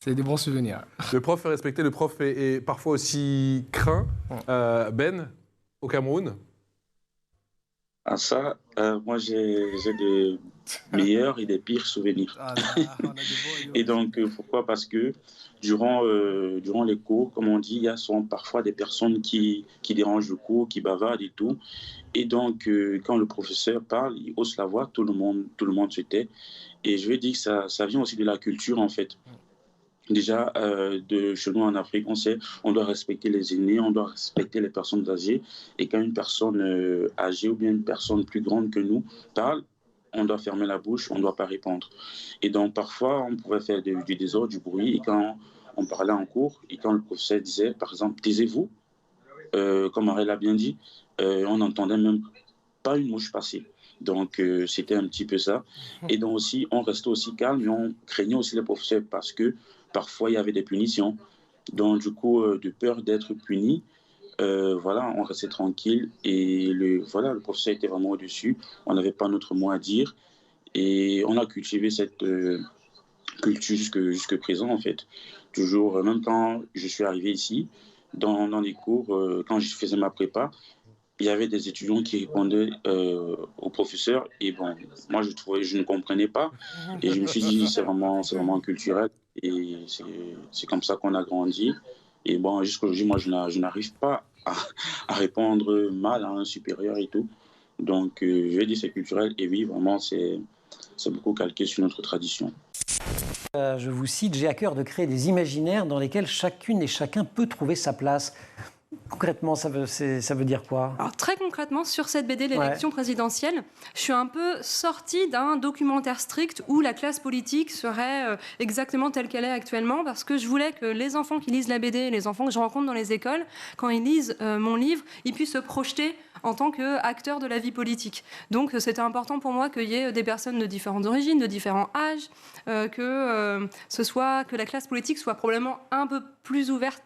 Speaker 12: c'est des bons souvenirs.
Speaker 11: Le prof est respecté, le prof est parfois aussi craint. Ben, au Cameroun,
Speaker 13: À ça, moi j'ai des meilleurs et des pires souvenirs. Et donc, pourquoi? Parce que durant les cours, comme on dit, il y a souvent parfois des personnes qui dérangent le cours, qui bavardent et tout. Et donc, quand le professeur parle, il hausse la voix, tout le monde se tait. Et je veux dire que ça vient aussi de la culture, en fait. Déjà, de chez nous en Afrique, on sait, on doit respecter les aînés, on doit respecter les personnes âgées. Et quand une personne âgée ou bien une personne plus grande que nous parle, on doit fermer la bouche, on ne doit pas répondre. Et donc, parfois, on pouvait faire du désordre, du bruit. Et quand on parlait en cours, et quand le professeur disait, par exemple, taisez-vous, comme Ariel l'a bien dit, on n'entendait même pas une mouche passer. Donc, c'était un petit peu ça. Et donc aussi, on restait aussi calme et on craignait aussi les professeurs parce que parfois, il y avait des punitions. Donc, du coup, de peur d'être puni, voilà, on restait tranquille. Et le professeur était vraiment au-dessus. On n'avait pas notre mot à dire. Et on a cultivé cette culture jusque présent, en fait. Toujours, même quand je suis arrivé ici, dans les cours, quand je faisais ma prépa, il y avait des étudiants qui répondaient au professeur. Et bon, moi, je ne comprenais pas. Et je me suis dit, c'est vraiment culturel. Et c'est comme ça qu'on a grandi. Et bon, jusqu'aujourd'hui, moi, je n'arrive pas à répondre mal à un supérieur et tout. Donc, je vais dire c'est culturel. Et oui, vraiment, c'est beaucoup calqué sur notre tradition.
Speaker 14: Je vous cite, j'ai à cœur de créer des imaginaires dans lesquels chacune et chacun peut trouver sa place. Concrètement, ça veut dire quoi?
Speaker 15: Alors, très concrètement, sur cette BD, l'élection présidentielle, je suis un peu sortie d'un documentaire strict où la classe politique serait exactement telle qu'elle est actuellement, parce que je voulais que les enfants qui lisent la BD, les enfants que je rencontre dans les écoles, quand ils lisent mon livre, ils puissent se projeter en tant qu'acteurs de la vie politique. Donc c'était important pour moi qu'il y ait des personnes de différentes origines, de différents âges, que la classe politique soit probablement un peu plus ouverte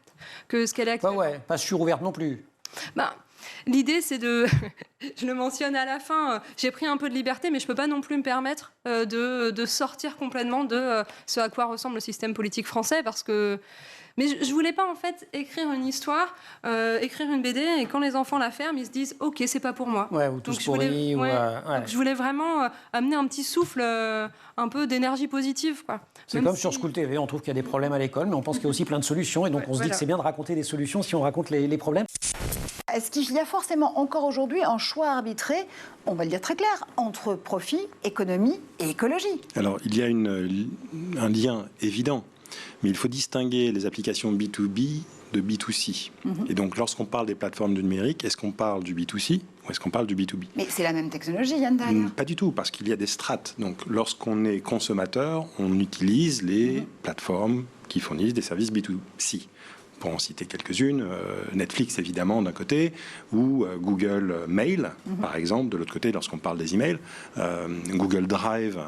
Speaker 15: que ce qu'elle est actuellement.
Speaker 14: Pas surouverte non plus.
Speaker 15: L'idée, c'est de... Je le mentionne à la fin, j'ai pris un peu de liberté, mais je ne peux pas non plus me permettre de sortir complètement de ce à quoi ressemble le système politique français, parce que... Mais je ne voulais pas, en fait, écrire une histoire, écrire une BD, et quand les enfants la ferment, ils se disent « Ok, c'est pas pour moi ».
Speaker 14: Ou tous pourris.
Speaker 15: Donc je voulais vraiment amener un petit souffle, un peu d'énergie positive, quoi.
Speaker 14: C'est comme sur School TV, on trouve qu'il y a des problèmes à l'école, mais on pense qu'il y a aussi plein de solutions, et donc on se dit que c'est bien de raconter des solutions si on raconte les problèmes.
Speaker 16: Est-ce qu'il y a forcément encore aujourd'hui un choix arbitré, on va le dire très clair, entre profit, économie et écologie?
Speaker 18: Alors, il y a un lien évident, mais il faut distinguer les applications B2B de B2C. Et donc, lorsqu'on parle des plateformes du numérique, est-ce qu'on parle du B2C ou est-ce qu'on parle du B2B?
Speaker 16: Mais c'est la même technologie, Yann Dahl.
Speaker 18: Pas du tout, parce qu'il y a des strates. Donc, lorsqu'on est consommateur, on utilise les plateformes qui fournissent des services B2C. Pour en citer quelques-unes, Netflix évidemment d'un côté, ou Google Mail, par exemple, de l'autre côté lorsqu'on parle des emails, Google Drive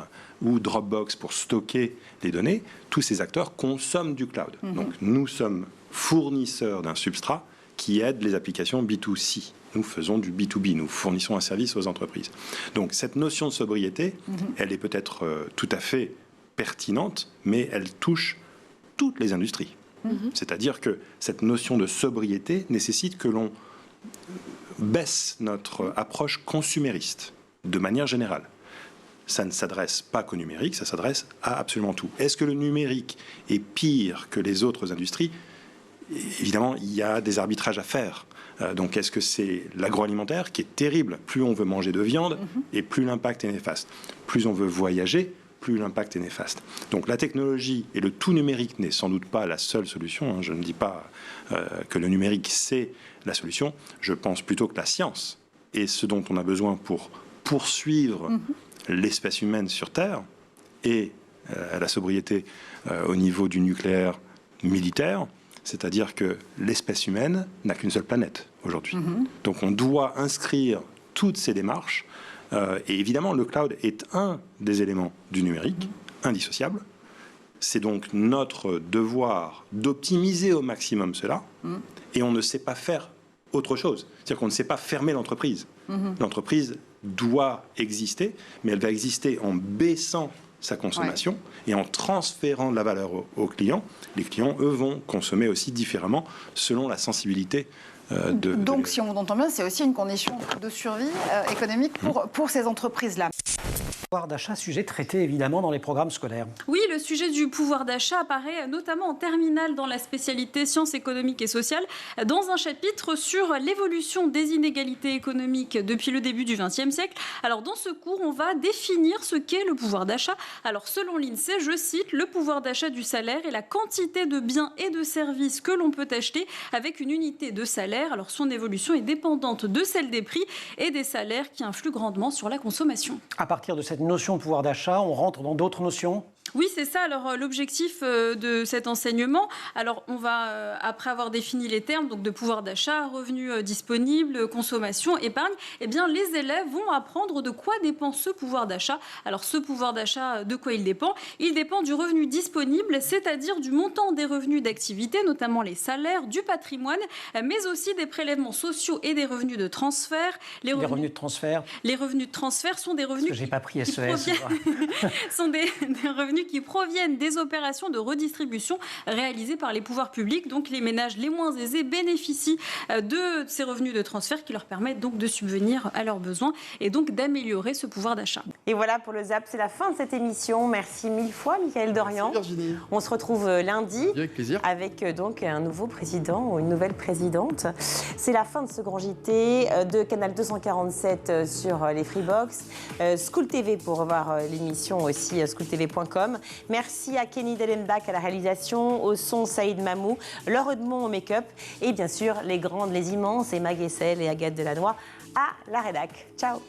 Speaker 18: ou Dropbox pour stocker les données, tous ces acteurs consomment du cloud. Donc nous sommes fournisseurs d'un substrat qui aide les applications B2C. Nous faisons du B2B, nous fournissons un service aux entreprises. Donc cette notion de sobriété, elle est peut-être tout à fait pertinente, mais elle touche toutes les industries. C'est-à-dire que cette notion de sobriété nécessite que l'on baisse notre approche consumériste de manière générale. Ça ne s'adresse pas qu'au numérique, ça s'adresse à absolument tout. Est-ce que le numérique est pire que les autres industries? Évidemment, il y a des arbitrages à faire. Donc, est-ce que c'est l'agroalimentaire qui est terrible? Plus on veut manger de viande et plus l'impact est néfaste. Plus on veut voyager, plus l'impact est néfaste. Donc la technologie et le tout numérique n'est sans doute pas la seule solution. Je ne dis pas que le numérique, c'est la solution. Je pense plutôt que la science est ce dont on a besoin pour poursuivre l'espèce humaine sur Terre et la sobriété au niveau du nucléaire militaire. C'est-à-dire que l'espèce humaine n'a qu'une seule planète aujourd'hui. Donc on doit inscrire toutes ces démarches. Et évidemment, le cloud est un des éléments du numérique, indissociable. C'est donc notre devoir d'optimiser au maximum cela. Et on ne sait pas faire autre chose. C'est-à-dire qu'on ne sait pas fermer l'entreprise. L'entreprise doit exister, mais elle va exister en baissant sa consommation et en transférant de la valeur aux clients. Les clients, eux, vont consommer aussi différemment selon la sensibilité
Speaker 16: Donc, si on entend bien, c'est aussi une condition de survie économique pour ces entreprises-là.
Speaker 14: Pouvoir d'achat, sujet traité évidemment dans les programmes scolaires.
Speaker 19: Oui, le sujet du pouvoir d'achat apparaît notamment en terminale dans la spécialité sciences économiques et sociales, dans un chapitre sur l'évolution des inégalités économiques depuis le début du XXe siècle. Alors dans ce cours, on va définir ce qu'est le pouvoir d'achat. Alors selon l'INSEE, je cite, le pouvoir d'achat du salaire est la quantité de biens et de services que l'on peut acheter avec une unité de salaire. Alors son évolution est dépendante de celle des prix et des salaires qui influent grandement sur la consommation.
Speaker 14: À partir de cette notion de pouvoir d'achat, on rentre dans d'autres notions ?
Speaker 19: Oui, c'est ça. Alors, l'objectif de cet enseignement, alors on va, après avoir défini les termes donc de pouvoir d'achat, revenus disponibles, consommation, épargne, eh bien, les élèves vont apprendre de quoi dépend ce pouvoir d'achat. Alors, ce pouvoir d'achat, de quoi il dépend ? Il dépend du revenu disponible, c'est-à-dire du montant des revenus d'activité, notamment les salaires, du patrimoine, mais aussi des prélèvements sociaux et des revenus de transfert.
Speaker 14: Les revenus de transfert ?
Speaker 19: Les revenus de transfert sont des revenus...
Speaker 14: Parce que j'ai pas pris SES.
Speaker 19: sont des revenus qui proviennent des opérations de redistribution réalisées par les pouvoirs publics. Donc les ménages les moins aisés bénéficient de ces revenus de transfert qui leur permettent donc de subvenir à leurs besoins et donc d'améliorer ce pouvoir d'achat.
Speaker 1: Et voilà pour le ZAP, c'est la fin de cette émission. Merci mille fois Michaël Dorian.
Speaker 2: Merci Virginie.
Speaker 1: On se retrouve lundi
Speaker 2: avec plaisir.
Speaker 1: Avec donc un nouveau président ou une nouvelle présidente. C'est la fin de ce grand JT de Canal 247 sur les Freebox, School TV pour revoir l'émission aussi, schooltv.com. Merci à Kenny Dellenbach à la réalisation, au son Saïd Mamou, Laure Edmond au make-up et bien sûr les grandes, les immenses, Emma Guessel et Agathe Delannoy à la rédac. Ciao.